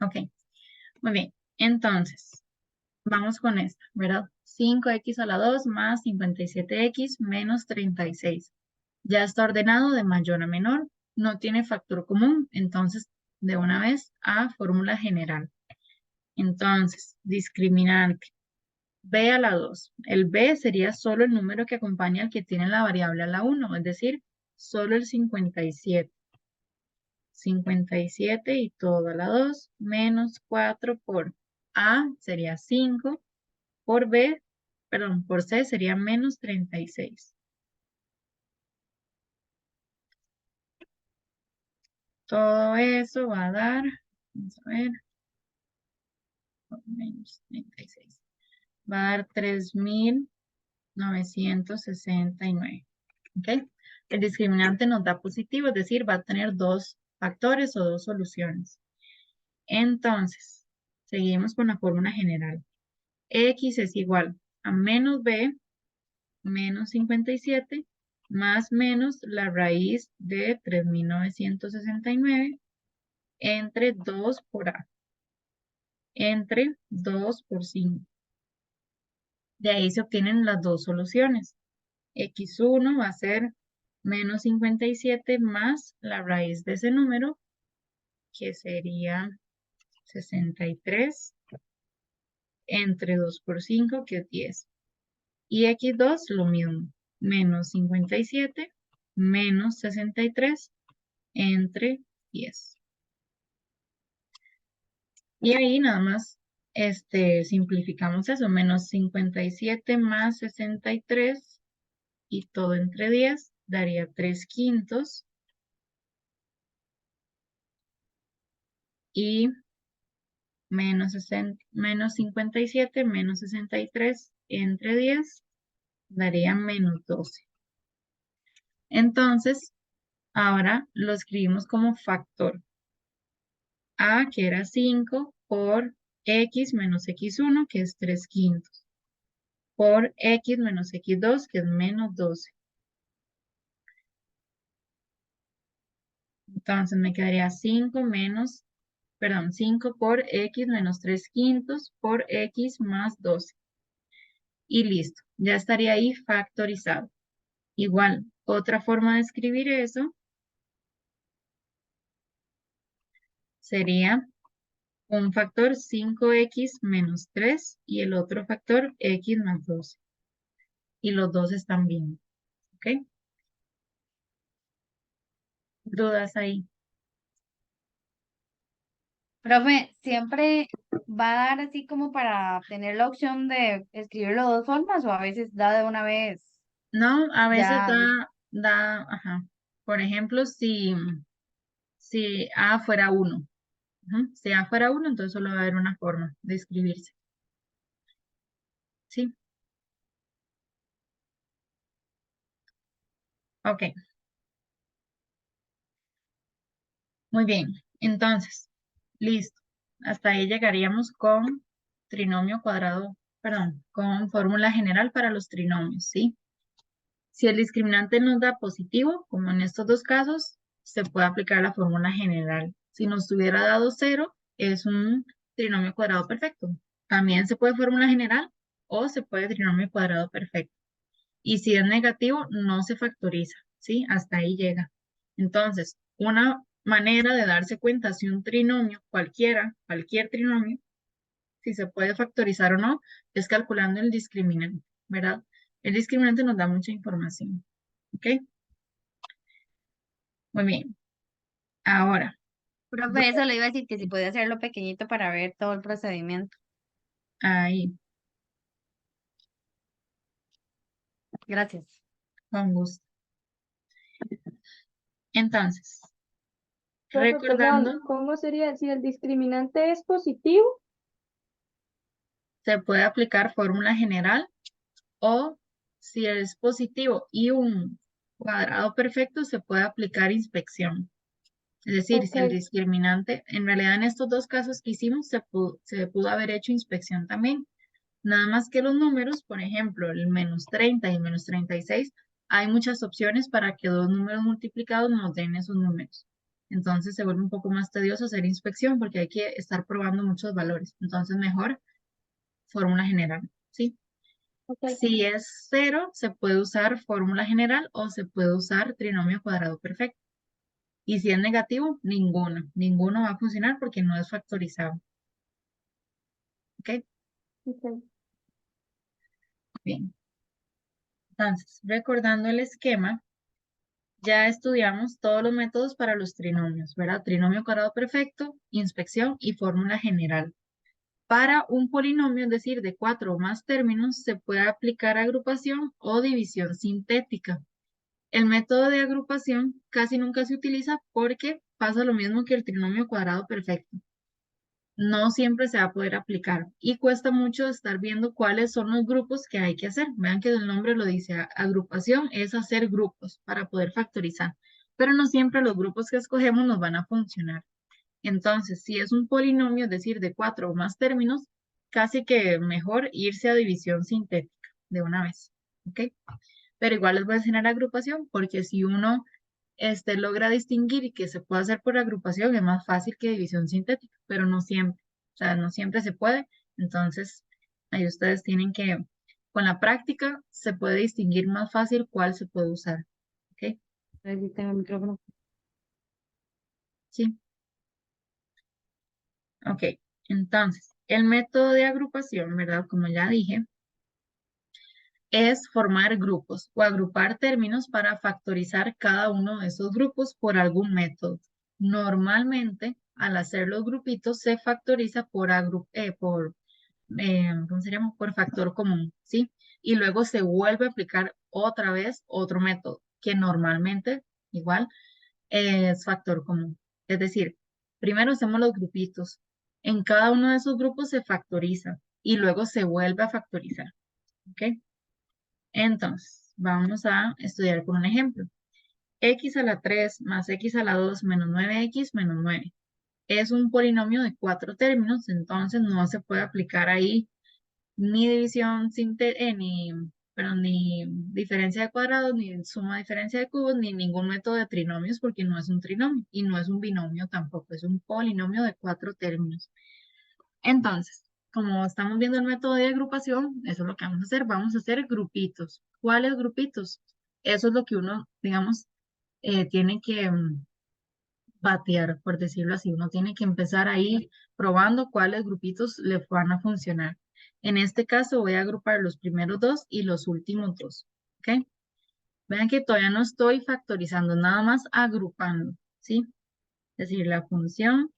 Ok, muy bien. Entonces, vamos con esta, ¿verdad? 5x a la 2 más 57x menos 36. Ya está ordenado de mayor a menor, no tiene factor común, entonces de una vez a fórmula general. Entonces, discriminante. B a la 2. El B sería solo el número que acompaña al que tiene la variable a la 1, es decir, solo el 57. 57 y todo a la 2, menos 4 por A sería 5, por B, perdón, por C sería menos 36. Todo eso va a dar, vamos a ver, menos 36. Va a dar 3.969. ¿Ok? El discriminante nos da positivo, es decir, va a tener dos factores o dos soluciones. Entonces, seguimos con la fórmula general. X es igual a menos B menos 57 más menos la raíz de 3.969 entre 2 por A, entre 2 por 5. De ahí se obtienen las dos soluciones. X1 va a ser menos 57 más la raíz de ese número, que sería 63 entre 2 por 5, que es 10. Y X2 lo mismo, menos 57 menos 63 entre 10. Y ahí nada más simplificamos eso, menos 57 más 63 y todo entre 10 daría 3 quintos. Y menos 57 menos 63 entre 10 daría menos 12. Entonces, ahora lo escribimos como factor. A, que era 5, por X menos X1, que es 3 quintos, por X menos X2, que es menos 12. Entonces me quedaría 5 menos, perdón, 5 por X menos 3 quintos por X más 12. Y listo, ya estaría ahí factorizado. Igual, otra forma de escribir eso sería un factor 5x menos 3 y el otro factor x más 12. Y los dos están bien. ¿Ok? ¿Dudas ahí? Profe, ¿siempre va a dar así como para tener la opción de escribirlo de dos formas o a veces da de una vez No, a veces ya? da da, ajá, por ejemplo, si A fuera 1. Si A fuera 1, entonces solo va a haber una forma de escribirse. ¿Sí? Ok, muy bien. Entonces, listo. Hasta ahí llegaríamos con trinomio cuadrado, perdón, con fórmula general para los trinomios, ¿sí? Si el discriminante nos da positivo, como en estos dos casos, se puede aplicar la fórmula general. Si nos hubiera dado 0, es un trinomio cuadrado perfecto. También se puede fórmula general o se puede trinomio cuadrado perfecto. Y si es negativo, no se factoriza, ¿sí? Hasta ahí llega. Entonces, una manera de darse cuenta si un trinomio, cualquier trinomio, si se puede factorizar o no, es calculando el discriminante, ¿verdad? El discriminante nos da mucha información, ¿ok? Muy bien. Ahora, Profe, eso le iba a decir que si podía hacerlo pequeñito para ver todo el procedimiento. ahí, Gracias. con gusto. Entonces, Profe, perdón, recordando, ¿cómo sería si el discriminante es positivo? se puede aplicar fórmula general o si es positivo y un cuadrado perfecto, se puede aplicar inspección. Es decir, Ok, si el discriminante, en realidad en estos dos casos que hicimos, se pudo haber hecho inspección también. Nada más que los números, por ejemplo, el menos 30 y el menos 36, hay muchas opciones para que dos números multiplicados nos den esos números. Entonces se vuelve un poco más tedioso hacer inspección porque hay que estar probando muchos valores. Entonces mejor fórmula general, ¿sí? ok, Si es 0, se puede usar fórmula general o se puede usar trinomio cuadrado perfecto. Y si es negativo, ninguno va a funcionar porque no es factorizado. ¿Ok? ok. Bien. Entonces, recordando el esquema, ya estudiamos todos los métodos para los trinomios, ¿verdad? Trinomio cuadrado perfecto, inspección y fórmula general. Para un polinomio, es decir, de 4 o más términos, se puede aplicar agrupación o división sintética. El método de agrupación casi nunca se utiliza porque pasa lo mismo que el trinomio cuadrado perfecto. No siempre se va a poder aplicar y cuesta mucho estar viendo cuáles son los grupos que hay que hacer. Vean que el nombre lo dice, agrupación es hacer grupos para poder factorizar, pero no siempre los grupos que escogemos nos van a funcionar. Entonces, si es un polinomio, es decir, de 4 o más términos, casi que mejor irse a división sintética de una vez, ¿ok? Pero igual les voy a enseñar agrupación porque si uno logra distinguir y que se puede hacer por agrupación, es más fácil que división sintética, pero no siempre. O sea, no siempre se puede. Entonces, ahí ustedes tienen que, con la práctica, se puede distinguir más fácil cuál se puede usar. ¿Ok? Ahí tengo el micrófono. Sí. Ok. Entonces, el método de agrupación, ¿verdad? Como ya dije, es formar grupos o agrupar términos para factorizar cada uno de esos grupos por algún método. Normalmente, al hacer los grupitos, se factoriza ¿cómo se llama? Por factor común, ¿sí? Y luego se vuelve a aplicar otra vez otro método, que normalmente, igual, es factor común. Es decir, primero hacemos los grupitos. En cada uno de esos grupos se factoriza y luego se vuelve a factorizar, ¿ok? Entonces, vamos a estudiar con un ejemplo. X a la 3 más X a la 2 menos 9X menos 9. Es un polinomio de 4 términos, entonces no se puede aplicar ahí ni división ni diferencia de cuadrados, ni suma diferencia de cubos, ni ningún método de trinomios, porque no es un trinomio y no es un binomio tampoco, es un polinomio de 4 términos. Entonces, como estamos viendo el método de agrupación, eso es lo que vamos a hacer. Vamos a hacer grupitos. ¿Cuáles grupitos? Eso es lo que uno, digamos, tiene que batear, por decirlo así. Uno tiene que empezar a ir probando cuáles grupitos le van a funcionar. En este caso voy a agrupar los primeros dos y los últimos dos. ¿Ok? Vean que todavía no estoy factorizando, nada más agrupando, ¿sí? Es decir, la función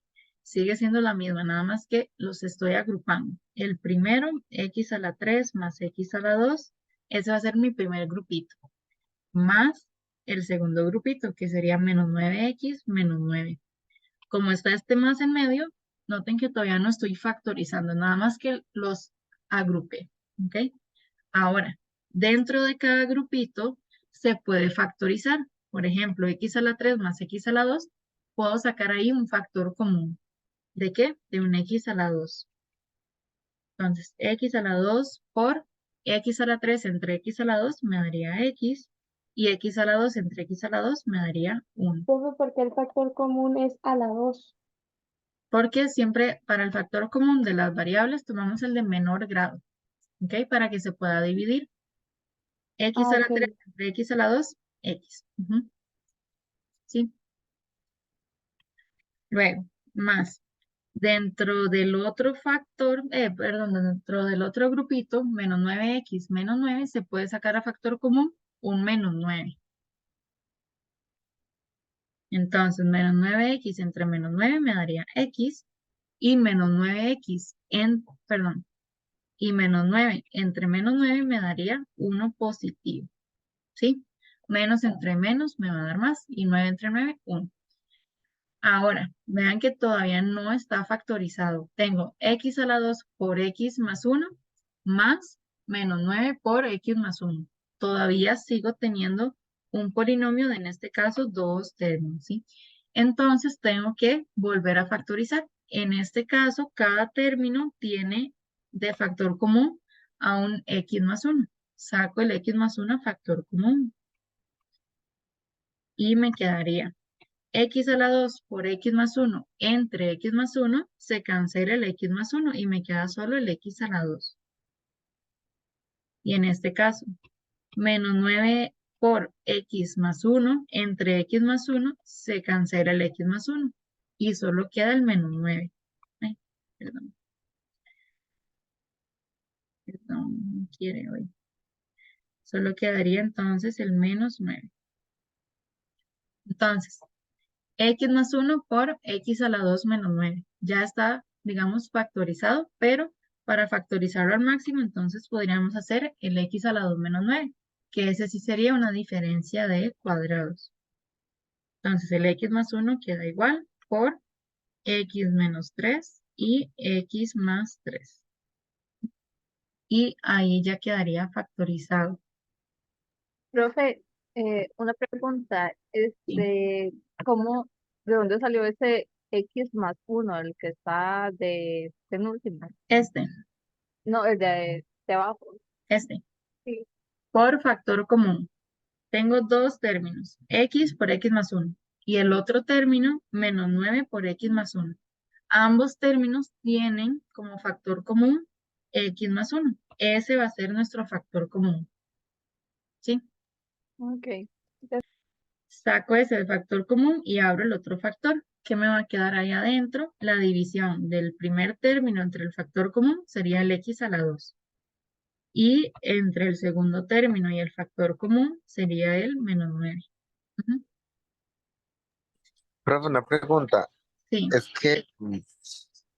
sigue siendo la misma, nada más que los estoy agrupando. El primero, x a la 3 más x a la 2, ese va a ser mi primer grupito. Más el segundo grupito, que sería menos 9x menos 9. Como está este más en medio, noten que todavía no estoy factorizando, nada más que los agrupé, ¿ok? Ahora, dentro de cada grupito se puede factorizar. Por ejemplo, x a la 3 más x a la 2, puedo sacar ahí un factor común. ¿De qué? De un x a la 2. Entonces, x a la 2 por x a la 3 entre x a la 2 me daría x, y x a la 2 entre x a la 2 me daría 1. Profe, porque el factor común es a la 2. Porque siempre para el factor común de las variables tomamos el de menor grado, ¿ok? Para que se pueda dividir. X a la Ok. 3 entre x a la 2, x. Ujú. ¿Sí? Luego, más. Dentro del otro factor, perdón, dentro del otro grupito, menos 9x menos 9, se puede sacar a factor común un menos 9. Entonces, menos 9x entre menos 9 me daría x, y menos 9x perdón, y menos 9 entre menos 9 me daría 1 positivo, ¿sí? Menos entre menos me va a dar más, y 9 entre 9, 1. Ahora, vean que todavía no está factorizado. Tengo x a la 2 por x más 1 más menos 9 por x más 1. Todavía sigo teniendo un polinomio de, en este caso, dos términos, ¿sí? Entonces, tengo que volver a factorizar. En este caso, cada término tiene de factor común a un x más 1. Saco el x más 1 factor común y me quedaría x a la 2 por x más 1 entre x más 1, se cancela el x más 1 y me queda solo el x a la 2. Y en este caso, menos 9 por x más 1 entre x más 1, se cancela el x más 1 y solo queda el menos 9. Ay, perdón, no quiere hoy. Solo quedaría entonces el menos 9. Entonces, x más 1 por x a la 2 menos 9. Ya está, digamos, factorizado, pero para factorizarlo al máximo, entonces podríamos hacer el x a la 2 menos 9, que ese sí sería una diferencia de cuadrados. Entonces el x más 1 queda igual por x menos 3 y x más 3. Y ahí ya quedaría factorizado. Profe, una pregunta, ¿Sí? ¿cómo, de dónde salió ese x más 1, el que está de penúltimo? Este, No, el de abajo. este, Sí. por factor común. Tengo dos términos, x por x más 1 y el otro término, menos 9 por x más 1. Ambos términos tienen como factor común x más 1. Ese va a ser nuestro factor común, ¿sí? Ok. Saco ese factor común y abro el otro factor. ¿Qué me va a quedar ahí adentro? La división del primer término entre el factor común sería el x a la 2. Y entre el segundo término y el factor común sería el menos 9. Ujú. Profe, una pregunta. Sí. Es que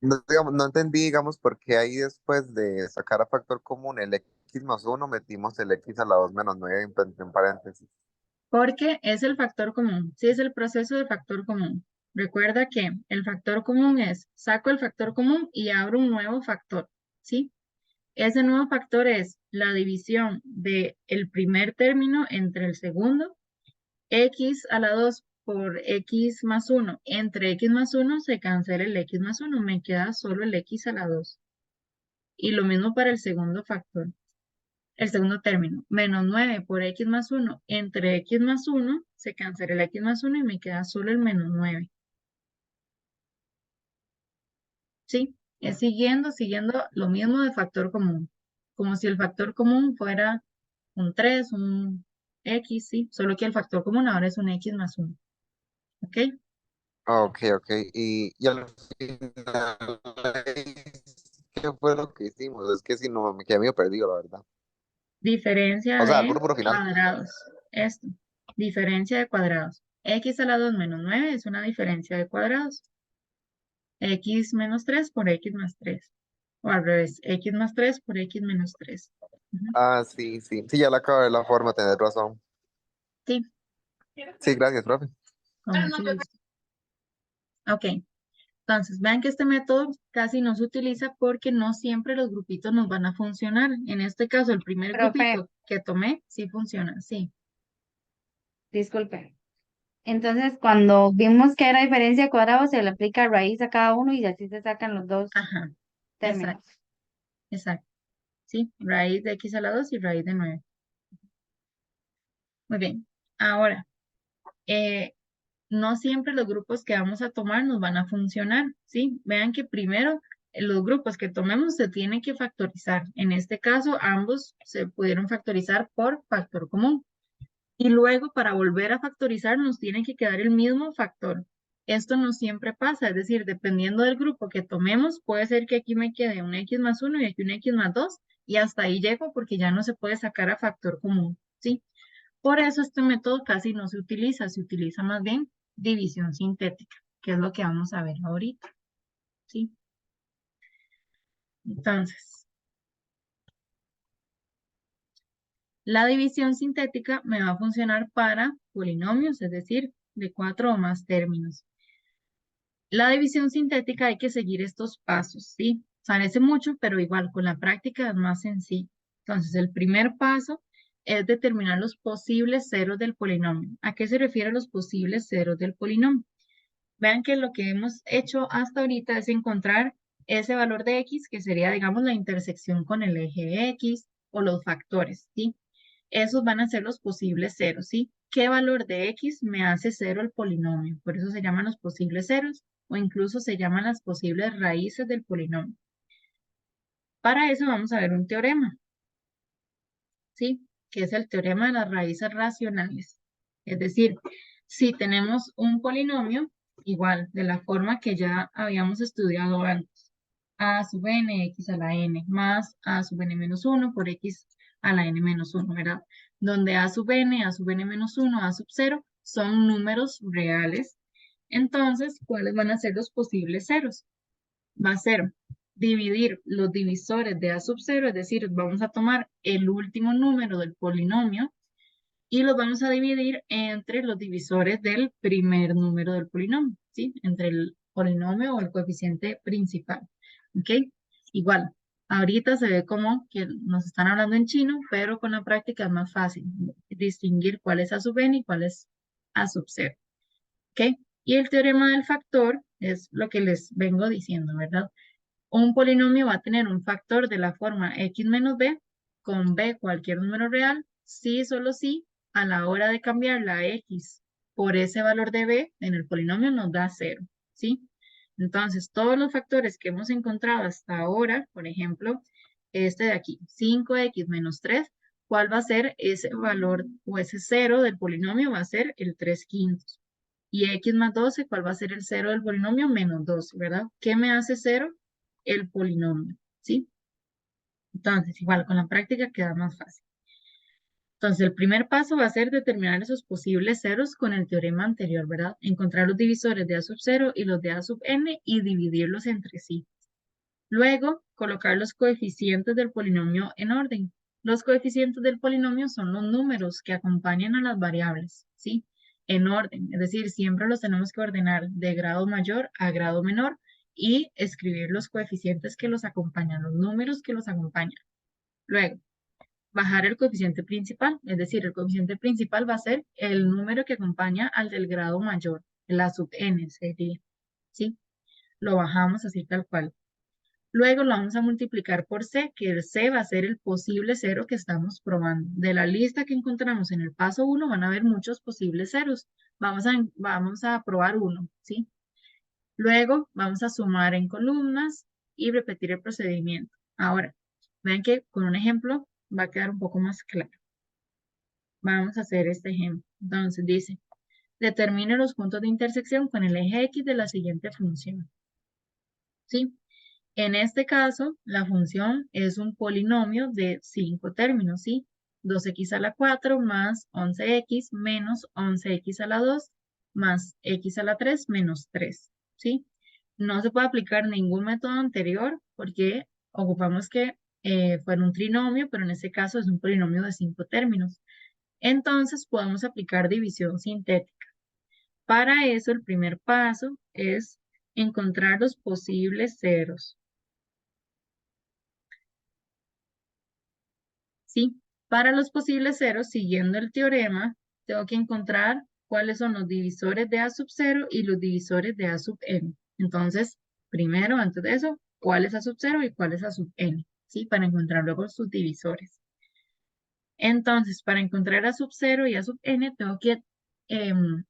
no, digamos, no entendí, digamos, por qué ahí después de sacar a factor común el x más 1 metimos el x a la 2 menos 9 en paréntesis. Porque es el factor común, sí es el proceso de factor común. Recuerda que el factor común es, saco el factor común y abro un nuevo factor, ¿sí? Ese nuevo factor es la división del primer término entre el segundo, x a la 2 por x más 1 entre x más 1 se cancela el x más 1, me queda solo el x a la 2. Y lo mismo para el segundo factor. El segundo término, menos 9 por x más 1 entre x más 1, se cancela el x más 1 y me queda solo el menos 9. ¿Sí? Es siguiendo lo mismo de factor común. Como si el factor común fuera un 3, un x, ¿sí? Solo que el factor común ahora es un x más 1. ¿Ok? Ok, ok. Y al final, ¿qué fue lo que hicimos? Es que si no, me quedé medio perdido, la verdad. Diferencia O sea, al de puro final. cuadrados. Esto. Diferencia de cuadrados. X a la 2 menos 9 es una diferencia de cuadrados. X menos 3 por x más 3. O al revés, x más 3 por x menos 3. Ujú. Ah, sí, sí. Sí, ya la acabé de la forma, tenés razón. Sí. Sí, gracias, profe. Con mucho gusto. Ok, entonces vean que este método casi no se utiliza porque no siempre los grupitos nos van a funcionar. En este caso, el primer Profe, grupito que tomé sí funciona, sí. disculpe. Entonces, cuando vimos que era diferencia de cuadrados, se le aplica raíz a cada uno y así se sacan los dos Ajá, términos. exacto, exacto. Sí, raíz de x a la 2 y raíz de 9. Muy bien. Ahora, eh, no siempre los grupos que vamos a tomar nos van a funcionar, ¿sí? Vean que primero los grupos que tomemos se tienen que factorizar. En este caso, ambos se pudieron factorizar por factor común. Y luego, para volver a factorizar, nos tiene que quedar el mismo factor. Esto no siempre pasa, es decir, dependiendo del grupo que tomemos, puede ser que aquí me quede un x más 1 y aquí un x más 2, y hasta ahí llego porque ya no se puede sacar a factor común, ¿sí? Por eso este método casi no se utiliza más bien división sintética, que es lo que vamos a ver ahorita, ¿sí? Entonces, la división sintética me va a funcionar para polinomios, es decir, de 4 o más términos. La división sintética hay que seguir estos pasos, ¿sí? Parece mucho, pero igual con la práctica es más sencillo. Entonces, el primer paso es determinar los posibles ceros del polinomio. ¿A qué se refieren los posibles ceros del polinomio? Vean que lo que hemos hecho hasta ahorita es encontrar ese valor de x, que sería, digamos, la intersección con el eje x o los factores, ¿sí? Esos van a ser los posibles ceros, ¿sí? ¿Qué valor de x me hace cero el polinomio? Por eso se llaman los posibles ceros o incluso se llaman las posibles raíces del polinomio. Para eso vamos a ver un teorema, ¿sí? Que es el teorema de las raíces racionales. Es decir, si tenemos un polinomio, igual, de la forma que ya habíamos estudiado antes, a sub n, x a la n, más a sub n menos 1 por x a la n menos 1, ¿verdad? Donde a sub n menos 1, a sub 0 son números reales. Entonces, ¿cuáles van a ser los posibles ceros? Va a ser dividir los divisores de a sub 0, es decir, vamos a tomar el último número del polinomio y los vamos a dividir entre los divisores del primer número del polinomio, ¿sí? Entre el polinomio o el coeficiente principal, ¿ok? Igual, ahorita se ve como que nos están hablando en chino, pero con la práctica es más fácil distinguir cuál es a sub n y cuál es a sub 0, ¿ok? Y el teorema del factor es lo que les vengo diciendo, ¿verdad? Un polinomio va a tener un factor de la forma x menos b con b cualquier número real, si y solo si a la hora de cambiar la x por ese valor de b en el polinomio nos da 0, ¿sí? Entonces, todos los factores que hemos encontrado hasta ahora, por ejemplo, este de aquí, 5x menos 3, ¿cuál va a ser ese valor o ese 0 del polinomio? Va a ser el 3 quintos. Y x más 12, ¿cuál va a ser el 0 del polinomio? Menos 12, ¿verdad? ¿Qué me hace 0? El polinomio, ¿sí? Entonces, igual con la práctica queda más fácil. Entonces, el primer paso va a ser determinar esos posibles ceros con el teorema anterior, ¿verdad? Encontrar los divisores de a sub 0 y los de a sub n y dividirlos entre sí. Luego, colocar los coeficientes del polinomio en orden. Los coeficientes del polinomio son los números que acompañan a las variables, ¿sí? En orden, es decir, siempre los tenemos que ordenar de grado mayor a grado menor y escribir los coeficientes que los acompañan, los números que los acompañan. Luego, bajar el coeficiente principal, es decir, el coeficiente principal va a ser el número que acompaña al del grado mayor, la sub n sería, ¿sí? Lo bajamos así tal cual. Luego lo vamos a multiplicar por c, que el c va a ser el posible cero que estamos probando. De la lista que encontramos en el paso 1 van a haber muchos posibles ceros. Vamos a probar uno, ¿sí? Luego vamos a sumar en columnas y repetir el procedimiento. Ahora, vean que con un ejemplo va a quedar un poco más claro. Vamos a hacer este ejemplo. Entonces dice, determine los puntos de intersección con el eje x de la siguiente función. ¿Sí? En este caso, la función es un polinomio de 5 términos, ¿sí? 2x a la 4 más 11x menos 11x a la 2 más x a la 3 menos 3, ¿sí? No se puede aplicar ningún método anterior porque ocupamos que fuera un trinomio, pero en este caso es un polinomio de 5 términos. Entonces podemos aplicar división sintética. Para eso, el primer paso es encontrar los posibles ceros. ¿Sí? Para los posibles ceros, siguiendo el teorema, tengo que encontrar cuáles son los divisores de A sub 0 y los divisores de A sub n. Entonces, primero, antes de eso, cuál es A sub 0 y cuál es A sub n, ¿sí? Para encontrar luego sus divisores. Entonces, para encontrar A sub 0 y A sub n, tengo que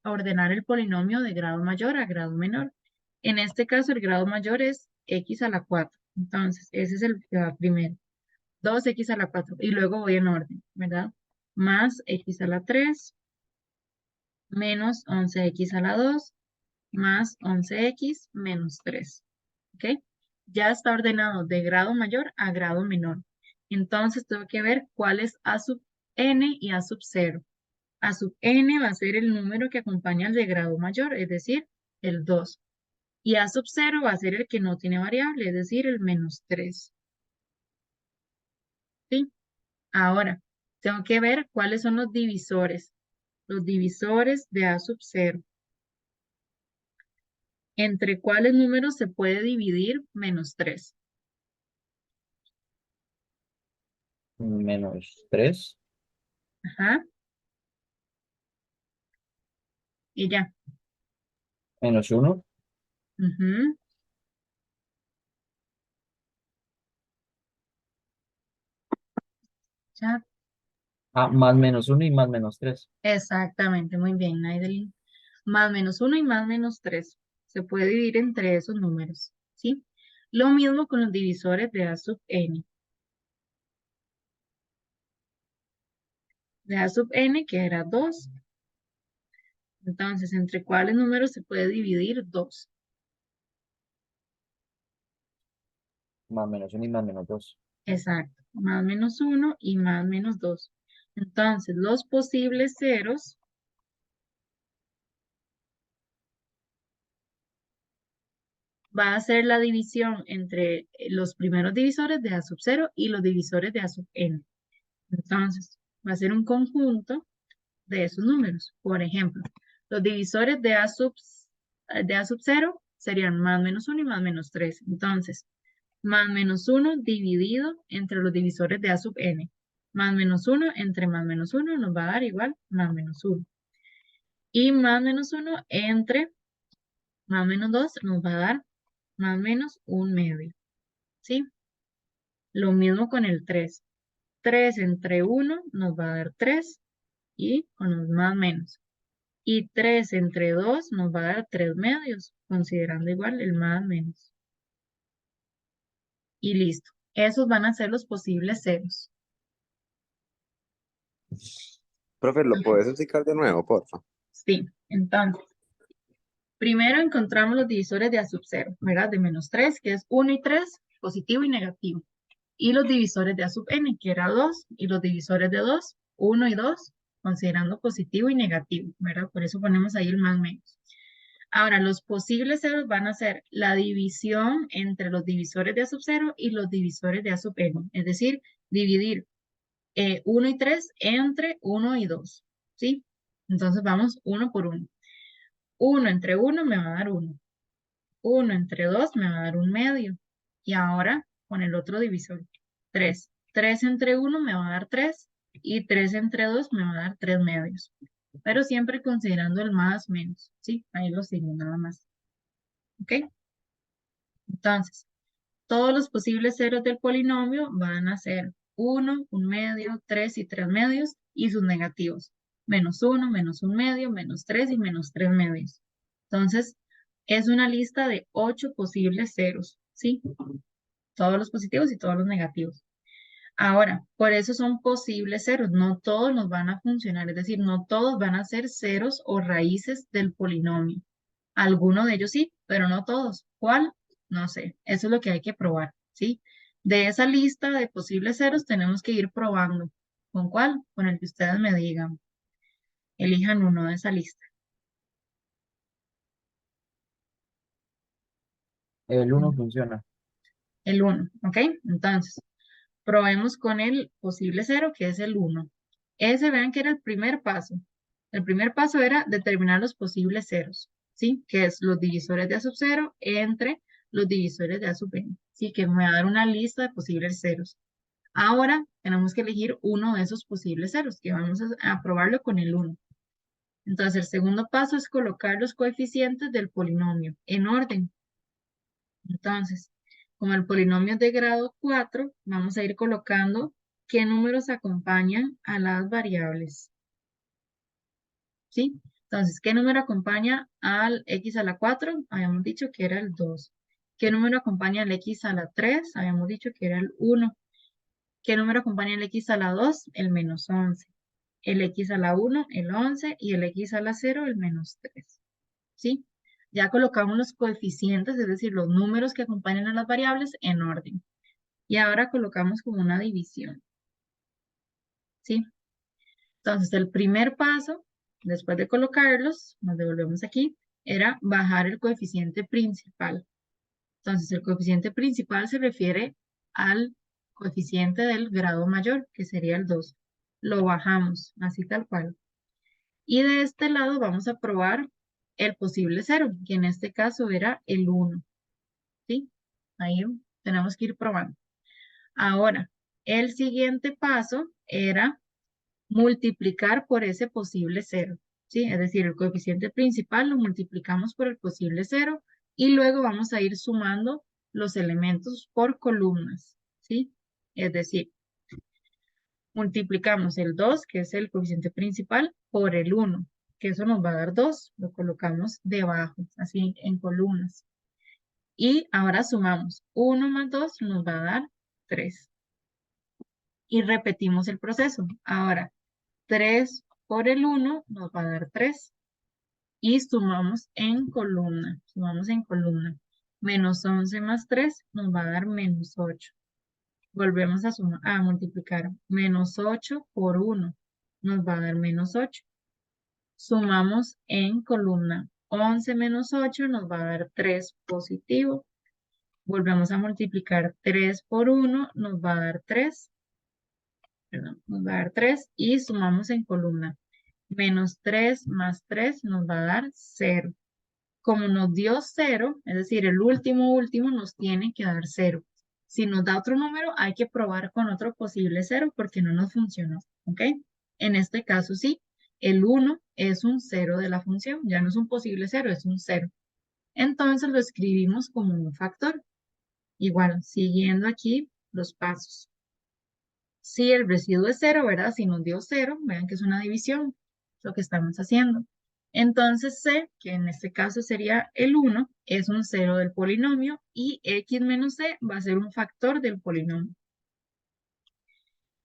ordenar el polinomio de grado mayor a grado menor. En este caso, el grado mayor es x a la 4. Entonces, ese es el que va primero. 2x a la 4. Y luego voy en orden, ¿verdad? Más x a la 3, menos 11x a la 2, más 11x menos 3. ¿Ok? Ya está ordenado de grado mayor a grado menor. Entonces tengo que ver cuál es A sub n y A sub 0. A sub n va a ser el número que acompaña al de grado mayor, es decir, el 2. Y A sub 0 va a ser el que no tiene variable, es decir, el menos 3. ¿Sí? Ahora, tengo que ver cuáles son los divisores. Los divisores de A sub 0. ¿Entre cuáles números se puede dividir menos 3? Menos 3. Ajá. Y ya. Menos 1. Ujú. Ya. Más menos 1 y más menos 3. Exactamente, muy bien, Naidelin. Más menos 1 y más menos 3. Se puede dividir entre esos números, ¿sí? Lo mismo con los divisores de A sub n. De A sub n, que era 2. Entonces, ¿entre cuáles números se puede dividir 2? Más menos 1 y más menos 2. Exacto, más menos 1 y más menos 2. Entonces, los posibles ceros va a ser la división entre los primeros divisores de A sub 0 y los divisores de A sub n. Entonces, va a ser un conjunto de esos números. Por ejemplo, los divisores de A sub 0 serían más menos 1 y más menos 3. Entonces, más menos 1 dividido entre los divisores de A sub n. Más menos 1 entre más menos 1 nos va a dar igual más menos 1. Y más menos 1 entre más menos 2 nos va a dar más menos 1 medio. ¿Sí? Lo mismo con el 3. 3 entre 1 nos va a dar 3 y con los más menos. Y 3 entre 2 nos va a dar 3 medios, considerando igual el más menos. Y listo. Esos van a ser los posibles ceros. Profe, ¿lo puedes explicar de nuevo, porfa? Sí, entonces, primero encontramos los divisores de A sub 0, ¿verdad? De menos 3, que es 1 y 3, positivo y negativo. Y los divisores de A sub n, que era 2, y los divisores de 2, 1 y 2, considerando positivo y negativo, ¿verdad? Por eso ponemos ahí el más menos. Ahora, los posibles ceros van a ser la división entre los divisores de A sub 0 y los divisores de A sub n, es decir, dividir 1 y 3 entre 1 y 2, ¿sí? Entonces vamos uno por uno. 1 entre 1 me va a dar 1. 1 entre 2 me va a dar 1 medio. Y ahora con el otro divisor. 3. 3 entre 1 me va a dar 3. Y 3 entre 2 me va a dar 3 medios. Pero siempre considerando el más menos. ¿Sí? Ahí lo sigo nada más. ¿Ok? Entonces, todos los posibles ceros del polinomio van a ser 1, 1 medio, 3 y 3 medios y sus negativos. Menos 1, menos 1 medio, menos 3 y menos 3 medios. Entonces, es una lista de 8 posibles ceros, ¿sí? Todos los positivos y todos los negativos. Ahora, por eso son posibles ceros, no todos nos van a funcionar, es decir, no todos van a ser ceros o raíces del polinomio. Algunos de ellos sí, pero no todos. ¿Cuál? No sé, eso es lo que hay que probar, ¿sí? De esa lista de posibles ceros tenemos que ir probando. ¿Con cuál? Con el que ustedes me digan. Elijan uno de esa lista. El 1 funciona. El 1, ¿ok? Entonces, probemos con el posible cero, que es el 1. Ese vean que era el primer paso. El primer paso era determinar los posibles ceros, ¿sí? Que es los divisores de A sub 0 entre los divisores de A sub n, ¿sí? Que me va a dar una lista de posibles ceros. Ahora tenemos que elegir uno de esos posibles ceros, que vamos a probarlo con el 1. Entonces, el segundo paso es colocar los coeficientes del polinomio en orden. Entonces, como el polinomio es de grado 4, vamos a ir colocando qué números acompañan a las variables. ¿Sí? Entonces, ¿qué número acompaña al x a la 4? Habíamos dicho que era el 2. ¿Qué número acompaña al x a la 3? Habíamos dicho que era el 1. ¿Qué número acompaña al x a la 2? El menos 11. El x a la 1, el 11, y el x a la 0, el menos 3. ¿Sí? Ya colocamos los coeficientes, es decir, los números que acompañan a las variables en orden. Y ahora colocamos como una división. ¿Sí? Entonces, el primer paso, después de colocarlos, nos devolvemos aquí, era bajar el coeficiente principal. Entonces, el coeficiente principal se refiere al coeficiente del grado mayor, que sería el 2. Lo bajamos, así tal cual. Y de este lado vamos a probar el posible 0, que en este caso era el 1. ¿Sí? Ahí tenemos que ir probando. Ahora, el siguiente paso era multiplicar por ese posible 0. ¿Sí? Es decir, el coeficiente principal lo multiplicamos por el posible 0 y luego vamos a ir sumando los elementos por columnas. ¿Sí? Es decir, multiplicamos el 2, que es el coeficiente principal, por el 1, que eso nos va a dar 2. Lo colocamos debajo, así en columnas. Y ahora sumamos 1 más 2 nos va a dar 3. Y repetimos el proceso. Ahora, 3 por el 1 nos va a dar 3. Y sumamos en columna. Sumamos en columna. Menos 11 más 3 nos va a dar menos 8. Volvemos a sumar, a multiplicar. Menos 8 por 1 nos va a dar menos 8. Sumamos en columna. 11 menos 8 nos va a dar 3 positivo. Volvemos a multiplicar 3 por 1 nos va a dar 3. Perdón, nos va a dar 3 y sumamos en columna. Menos 3 más 3 nos va a dar 0. Como nos dio 0, es decir, el último nos tiene que dar 0. Si nos da otro número, hay que probar con otro posible 0 porque no nos funcionó, ¿ok? En este caso sí, el 1 es un 0 de la función, ya no es un posible 0, es un 0. Entonces lo escribimos como un factor. Igual, siguiendo aquí los pasos. Si el residuo es 0, ¿verdad? Si nos dio 0, vean que es una división, lo que estamos haciendo. Entonces C, que en este caso sería el 1, es un 0 del polinomio y x menos c va a ser un factor del polinomio.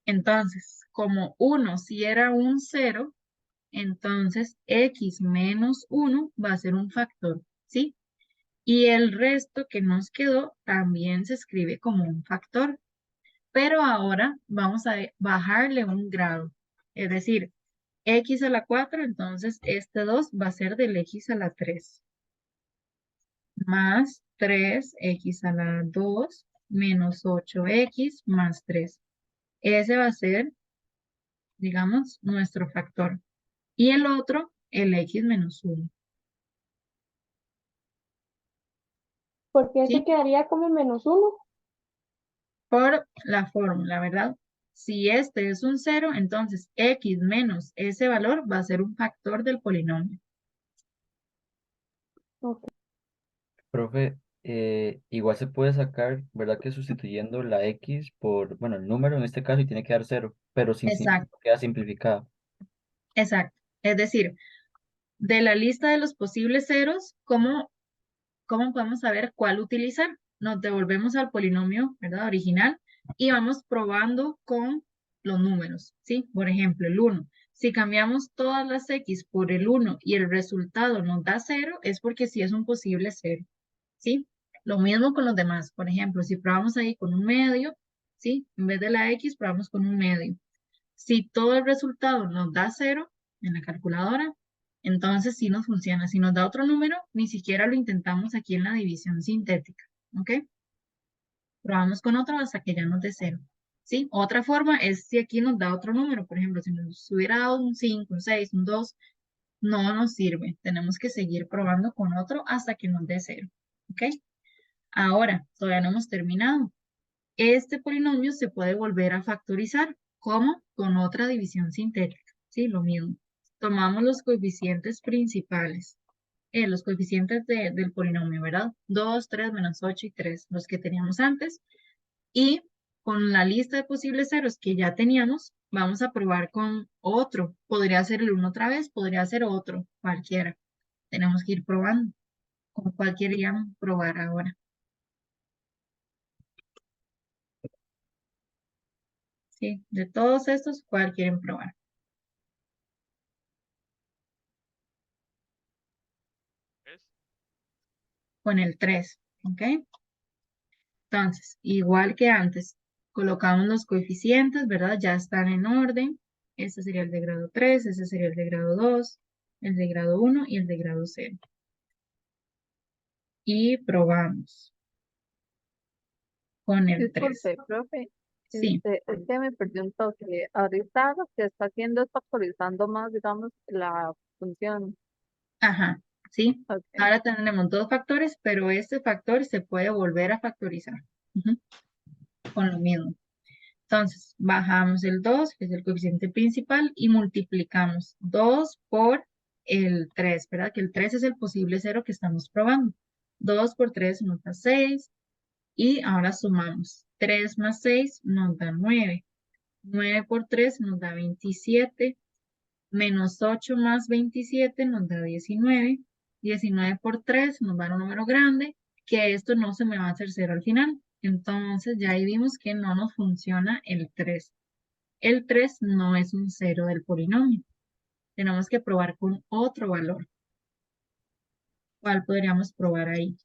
Entonces, como 1 si era un 0, entonces x menos 1 va a ser un factor, ¿sí? Y el resto que nos quedó también se escribe como un factor. Pero ahora vamos a bajarle un grado. Es decir, x a la 4, entonces este 2 va a ser del x a la 3. Más 3x a la 2 menos 8x más 3. Ese va a ser, digamos, nuestro factor. Y el otro, el x menos 1. Porque ese ¿Sí? quedaría como menos 1. Por la fórmula, ¿verdad? Si este es un 0, entonces x menos ese valor va a ser un factor del polinomio. Ok. Profe, igual se puede sacar, ¿verdad? Que sustituyendo la X por, bueno, el número en este caso y tiene que dar 0, pero Exacto, queda simplificada. exacto. Es decir, de la lista de los posibles ceros, ¿cómo podemos saber cuál utilizar? Nos devolvemos al polinomio, ¿verdad? Original y vamos probando con los números, ¿sí? Por ejemplo, el 1. Si cambiamos todas las x por el 1 y el resultado nos da 0, es porque sí es un posible 0, ¿sí? Lo mismo con los demás. Por ejemplo, si probamos ahí con un medio, ¿sí? En vez de la x, probamos con un medio. Si todo el resultado nos da 0 en la calculadora, entonces sí nos funciona. Si nos da otro número, ni siquiera lo intentamos aquí en la división sintética. ¿Ok? Probamos con otro hasta que ya nos dé 0. ¿sí? Otra forma es si aquí nos da otro número, por ejemplo, si nos hubiera dado un 5, un 6, un 2, no nos sirve. Tenemos que seguir probando con otro hasta que nos dé 0, ¿ok? Ahora, todavía no hemos terminado. Este polinomio se puede volver a factorizar. ¿Cómo? Con otra división sintética, ¿sí? Lo mismo. Tomamos los coeficientes principales, los coeficientes del polinomio, ¿verdad? 2, 3, menos 8 y 3, los que teníamos antes. Y con la lista de posibles ceros que ya teníamos, vamos a probar con otro. Podría ser el 1 otra vez, podría ser otro, cualquiera. Tenemos que ir probando. ¿Con cuál querían probar ahora? Sí, de todos estos, ¿cuál quieren probar? Con el 3, ¿ok? Entonces, igual que antes, colocamos los coeficientes, ¿verdad? Ya están en orden. Este sería el de grado 3, este sería el de grado 2, el de grado 1 y el de grado 0. Y probamos con el 3. Disculpe, profe, Sí, es que me perdí un toque. Ahorita lo que está haciendo es factorizando más, digamos, la función. ajá, sí. Ok. Ahora tenemos dos factores, pero este factor se puede volver a factorizar. Ujú, con lo mismo. Entonces, bajamos el 2, que es el coeficiente principal, y multiplicamos 2 por el 3, ¿verdad? Que el 3 es el posible cero que estamos probando. 2 por 3 nos da 6, y ahora sumamos. 3 más 6 nos da 9. 9 por 3 nos da 27, menos 8 más 27 nos da 19. 19 por 3 nos da un número grande, que esto no se me va a hacer cero al final. Entonces ya ahí vimos que no nos funciona el 3. El 3 no es un cero del polinomio. Tenemos que probar con otro valor. ¿Cuál podríamos probar ahí?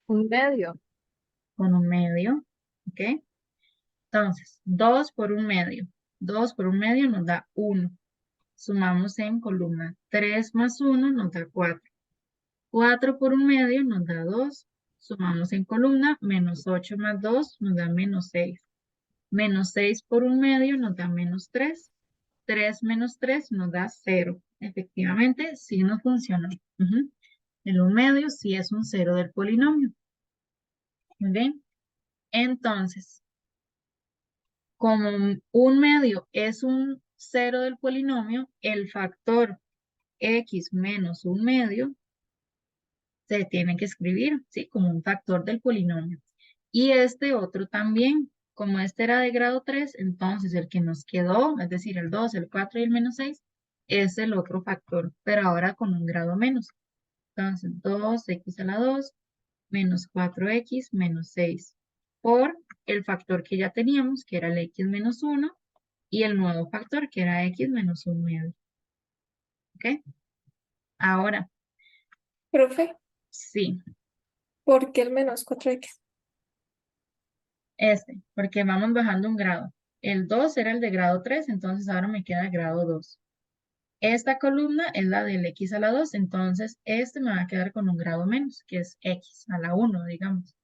Un medio. Con un medio, ¿ok? Entonces, 2 por un medio. 2 por un medio nos da 1. Sumamos en columna. 3 más 1 nos da 4. 4 por un medio nos da 2. Sumamos en columna. Menos 8 más 2 nos da menos 6. Menos 6 por un medio nos da menos 3. 3 menos 3 nos da 0. Efectivamente, sí nos funcionó. Ujú. El un medio sí es un cero del polinomio. Muy bien. Entonces, como un medio es un cero del polinomio, el factor x menos un medio se tiene que escribir, ¿sí? Como un factor del polinomio. Y este otro también, como este era de grado 3, entonces el que nos quedó, es decir, el 2, el 4 y el menos 6, es el otro factor, pero ahora con un grado menos. Entonces, 2x a la 2 menos 4x menos 6 por el factor que ya teníamos, que era el x menos 1, y el nuevo factor, que era x menos 1 medio. ¿Ok? Ahora, Profe, sí, ¿por qué el menos 4x? porque vamos bajando un grado. El 2 era el de grado 3, entonces ahora me queda grado 2. Esta columna es la del x a la 2, entonces este me va a quedar con un grado menos, que es x a la 1, digamos.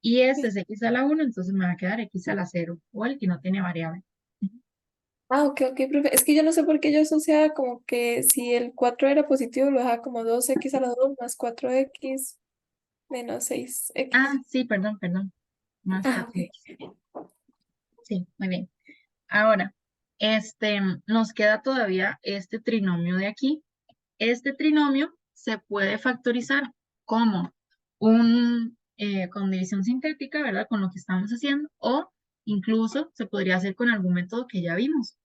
Y este es x a la 1, entonces me va a quedar x a la 0, o el que no tiene variable. Ah, ok, profe. Es que yo no sé por qué yo asociaba como que si el 4 era positivo, lo dejaba como 2x a la 2 más 4x menos 6x. Ah, sí, perdón, más Ah, 4x. ok. Sí, muy bien. Ahora, nos queda todavía este trinomio de aquí. Este trinomio se puede factorizar como con división sintética, ¿verdad? Con lo que estamos haciendo, o incluso se podría hacer con algún método que ya vimos.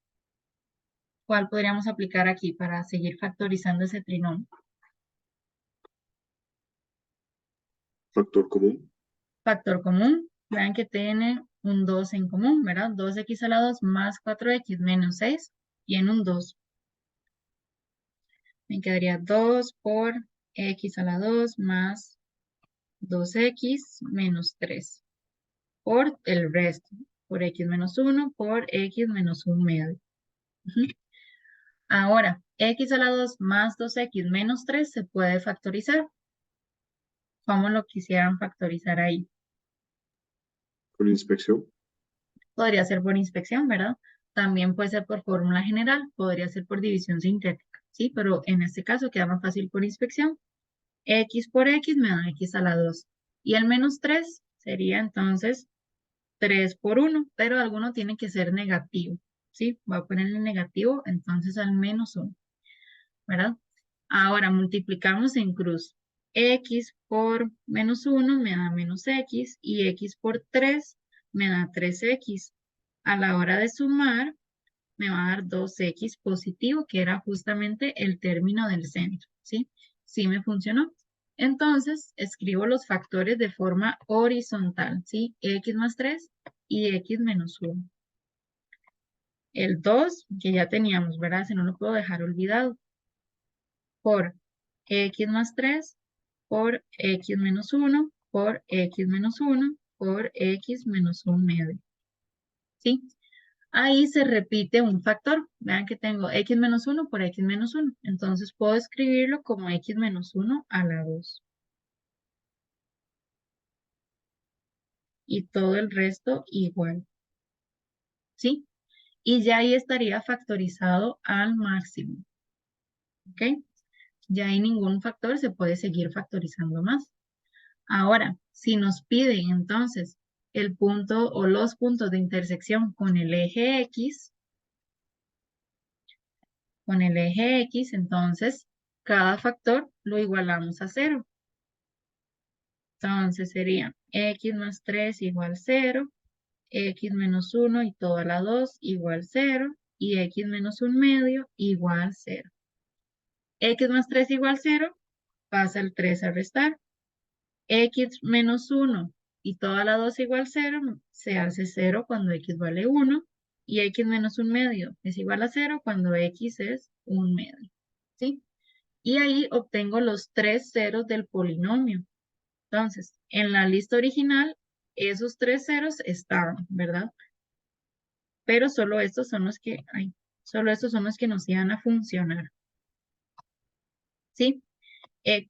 ¿Cuál podríamos aplicar aquí para seguir factorizando ese trinomio? Factor común. Factor común, vean que tiene un 2 en común, ¿verdad? 2x a la 2 más 4x menos 6 y en un 2. Me quedaría 2 por x a la 2 más 2x menos 3 por el resto, por x menos 1 por x menos 1 medio. Ujú. Ahora, x a la 2 más 2x menos 3 se puede factorizar. ¿Cómo lo quisieran factorizar ahí? Con inspección. Podría ser por inspección, ¿verdad? También puede ser por fórmula general, podría ser por división sintética, ¿sí? Pero en este caso queda más fácil por inspección. X por X me da X a la 2. Y el menos 3 sería entonces 3 por 1, pero alguno tiene que ser negativo, ¿sí? Voy a ponerle negativo, entonces al menos 1, ¿verdad? Ahora multiplicamos en cruz. X por menos 1 me da menos X y X por 3 me da 3X. A la hora de sumar me va a dar 2X positivo, que era justamente el término del centro, ¿sí? Sí me funcionó. Entonces, escribo los factores de forma horizontal, ¿sí? X más 3 y X menos 1. El 2, que ya teníamos, ¿verdad? Si no lo puedo dejar olvidado, por X más 3, por X menos 1, por X menos 1, por X menos 1 medio, ¿sí? Ahí se repite un factor. Vean que tengo X menos 1 por X menos 1. Entonces puedo escribirlo como X menos 1 a la 2. Y todo el resto igual. ¿Sí? Y ya ahí estaría factorizado al máximo. ¿Ok? Ya hay ningún factor, se puede seguir factorizando más. Ahora, si nos piden entonces el punto o los puntos de intersección con el eje X, entonces cada factor lo igualamos a 0. Entonces sería X más 3 igual 0, X menos 1 y toda la 2 igual 0, y X menos 1 medio igual 0. X más 3 igual 0, pasa el 3 a restar. X menos 1 y toda la 2 igual 0, se hace 0 cuando X vale 1, y X menos 1 medio es igual a 0 cuando X es 1 medio, ¿sí? Y ahí obtengo los 3 ceros del polinomio. Entonces, en la lista original, esos 3 ceros estaban, ¿verdad? Pero solo estos son los que, solo estos son los que nos iban a funcionar, ¿sí?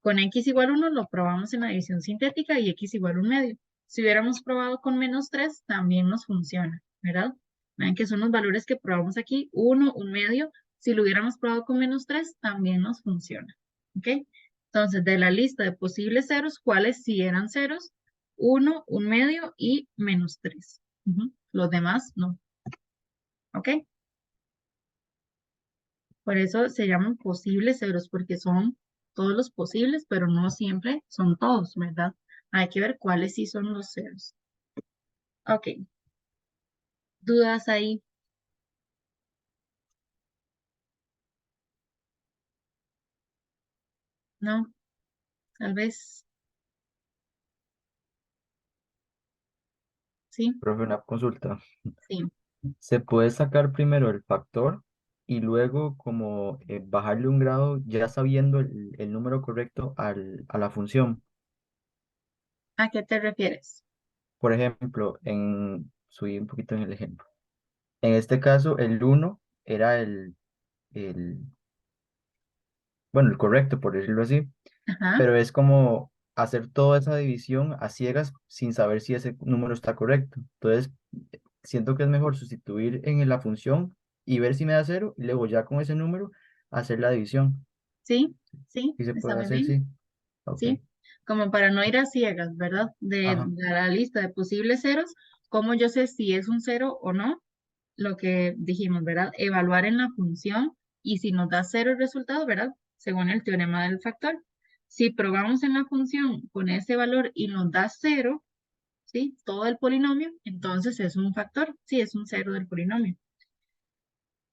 Con X igual 1 lo probamos en la división sintética y X igual 1 medio. Si hubiéramos probado con menos 3, también nos funciona, ¿verdad? Vean que son los valores que probamos aquí, 1, 1 medio. Si lo hubiéramos probado con menos 3, también nos funciona, ¿ok? Entonces, de la lista de posibles ceros, ¿cuáles sí eran ceros? 1, 1 medio y menos 3. Los demás no, ¿ok? Por eso se llaman posibles ceros, porque son todos los posibles, pero no siempre son todos, ¿verdad? Hay que ver cuáles sí son los ceros. Ok, ¿dudas ahí? ¿No? Tal vez, ¿sí? Profe, una consulta. Sí. ¿Se puede sacar primero el factor y luego como bajarle un grado ya sabiendo el número correcto a la función? ¿A qué te refieres? Por ejemplo, subí un poquito en el ejemplo. En este caso, el uno era el, bueno, el correcto, por decirlo así, Ajá, pero es como hacer toda esa división a ciegas sin saber si ese número está correcto. Entonces, siento que es mejor sustituir en la función y ver si me da cero y luego ya con ese número hacer la división. sí, sí, ¿Sí se está puede muy hacer? bien, Sí. Ok. sí. Como para no ir a ciegas, ¿verdad? Ajá. De la lista de posibles ceros, ¿cómo yo sé si es un cero o no? Lo que dijimos, ¿verdad? Evaluar en la función y si nos da cero el resultado, ¿verdad? Según el teorema del factor. Si probamos en la función con ese valor y nos da cero, ¿sí? Todo el polinomio, entonces es un factor, sí, es un cero del polinomio.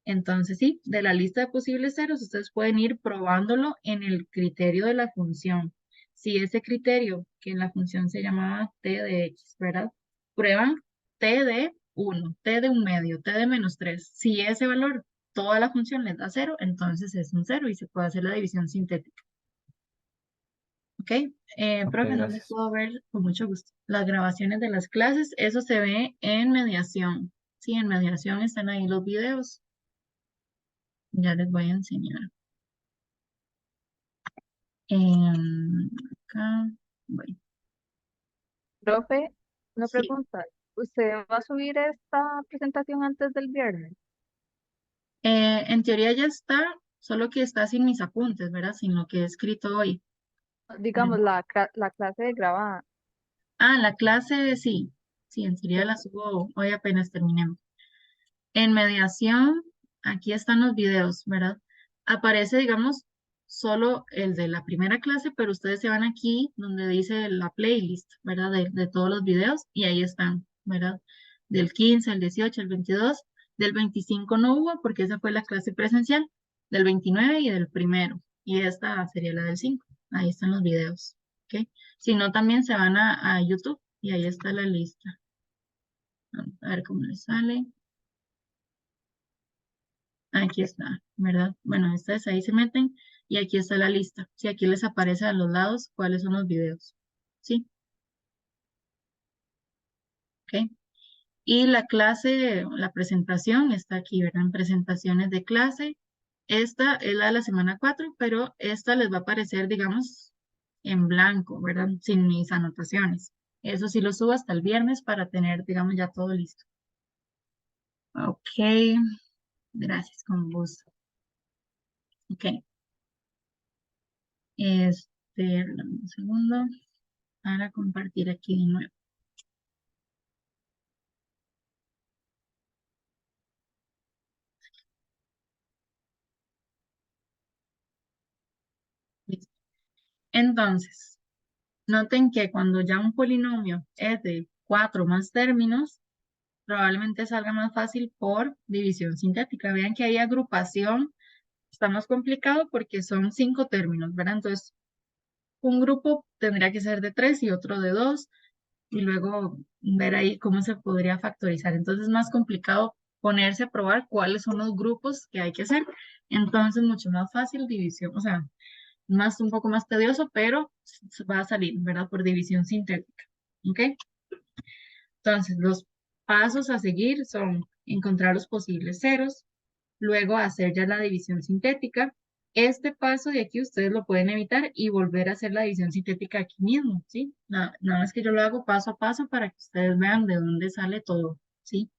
Entonces, sí, de la lista de posibles ceros, ustedes pueden ir probándolo en el criterio de la función. Si ese criterio, que en la función se llamaba t de x, ¿verdad? Prueban t de 1, t de 1 medio, t de menos 3. Si ese valor, toda la función les da 0, entonces es un 0 y se puede hacer la división sintética. ¿Ok? Ok, Profe, ¿dónde gracias. puedo ver? Con mucho gusto. Las grabaciones de las clases, eso se ve en mediación. Sí, en mediación están ahí los videos. Ya les voy a enseñar. Acá, bueno, Profe, una sí, pregunta. ¿Usted va a subir esta presentación antes del viernes? En teoría ya está, solo que está sin mis apuntes, ¿verdad? Sin lo que he escrito hoy. Digamos, la clase de grabada. Ah, la clase sí, sí, en teoría la subo hoy apenas terminemos. En mediación, aquí están los videos, ¿verdad? Aparece, digamos, solo el de la primera clase, pero ustedes se van aquí donde dice la playlist, ¿verdad? De todos los videos y ahí están, ¿verdad? Del 15, el 18, el 22, del 25 no hubo porque esa fue la clase presencial, del 29 y del primero. Y esta sería la del 5. Ahí están los videos, ¿ok? Si no, también se van a YouTube y ahí está la lista. Vamos a ver cómo les sale. Aquí está, ¿verdad? Bueno, ustedes ahí se meten y aquí está la lista. Sí, aquí les aparece a los lados cuáles son los videos. ¿Sí? ¿Ok? Y la clase, la presentación está aquí, ¿verdad? En presentaciones de clase. Esta es la de la semana 4, pero esta les va a aparecer, digamos, en blanco, ¿verdad? Sin mis anotaciones. Eso sí lo subo hasta el viernes para tener, digamos, ya todo listo. Ok, gracias, con gusto. Ok, dame un segundo para compartir aquí de nuevo. Listo. Entonces, noten que cuando ya un polinomio es de 4 más términos, probablemente salga más fácil por división sintética. Vean que hay agrupación, está más complicado porque son 5 términos, ¿verdad? Entonces, un grupo tendría que ser de 3 y otro de 2 y luego ver ahí cómo se podría factorizar. Entonces, es más complicado ponerse a probar cuáles son los grupos que hay que hacer. Entonces, mucho más fácil división, o sea, un poco más tedioso, pero va a salir, ¿verdad? Por división sintética. ¿Ok? Entonces, los pasos a seguir son encontrar los posibles ceros, luego hacer ya la división sintética. Este paso de aquí ustedes lo pueden evitar y volver a hacer la división sintética aquí mismo, ¿sí? Nada más que yo lo hago paso a paso para que ustedes vean de dónde sale todo, ¿sí?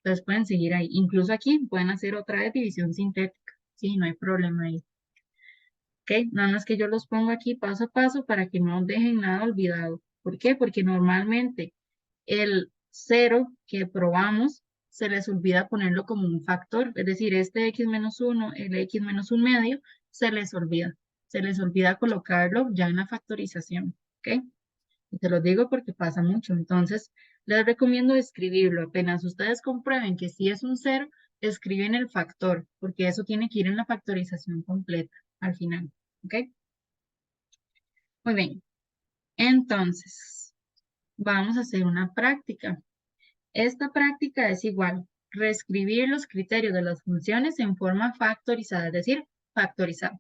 Entonces pueden seguir ahí. Incluso aquí pueden hacer otra vez división sintética, ¿sí? No hay problema ahí. ¿Ok? Nada más que yo los pongo aquí paso a paso para que no dejen nada olvidado. ¿Por qué? Porque normalmente el cero que probamos se les olvida ponerlo como un factor, es decir, este x menos uno, el x menos un medio, se les olvida. Se les olvida colocarlo ya en la factorización. ¿Ok? Y te lo digo porque pasa mucho. Entonces, les recomiendo escribirlo. Apenas ustedes comprueben que si es un cero, escriben el factor, porque eso tiene que ir en la factorización completa al final. ¿Ok? Muy bien. Entonces, vamos a hacer una práctica. Esta práctica es igual, reescribir los criterios de las funciones en forma factorizada, es decir, factorizada.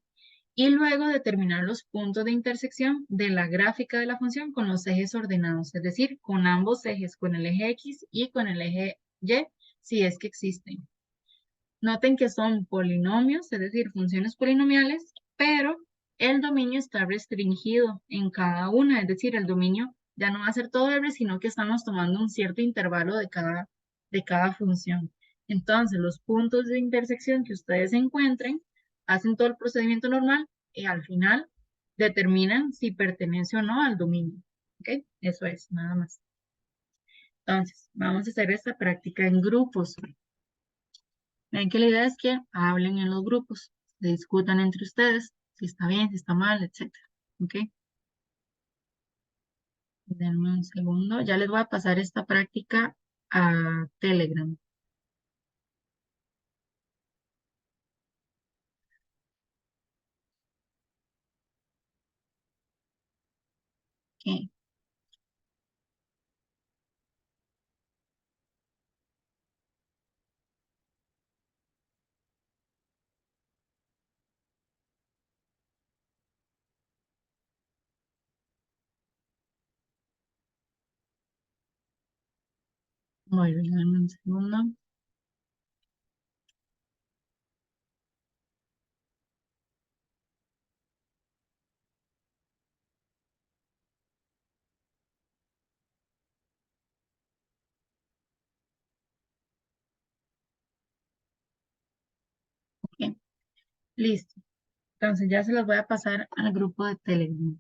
Y luego determinar los puntos de intersección de la gráfica de la función con los ejes ordenados, es decir, con ambos ejes, con el eje X y con el eje Y, si es que existen. Noten que son polinomios, es decir, funciones polinomiales, pero el dominio está restringido en cada una, es decir, el dominio ya no va a ser todo R, sino que estamos tomando un cierto intervalo de cada función. Entonces, los puntos de intersección que ustedes encuentren, hacen todo el procedimiento normal y al final determinan si pertenece o no al dominio. ¿Ok? Eso es, nada más. Entonces, vamos a hacer esta práctica en grupos. Ven que la idea es que hablen en los grupos, se discutan entre ustedes, si está bien, si está mal, etcétera. ¿Ok? Denme un segundo. Ya les voy a pasar esta práctica a Telegram. Ok. Muy bien, denme un segundo. Listo. Entonces ya se los voy a pasar al grupo de Telegram.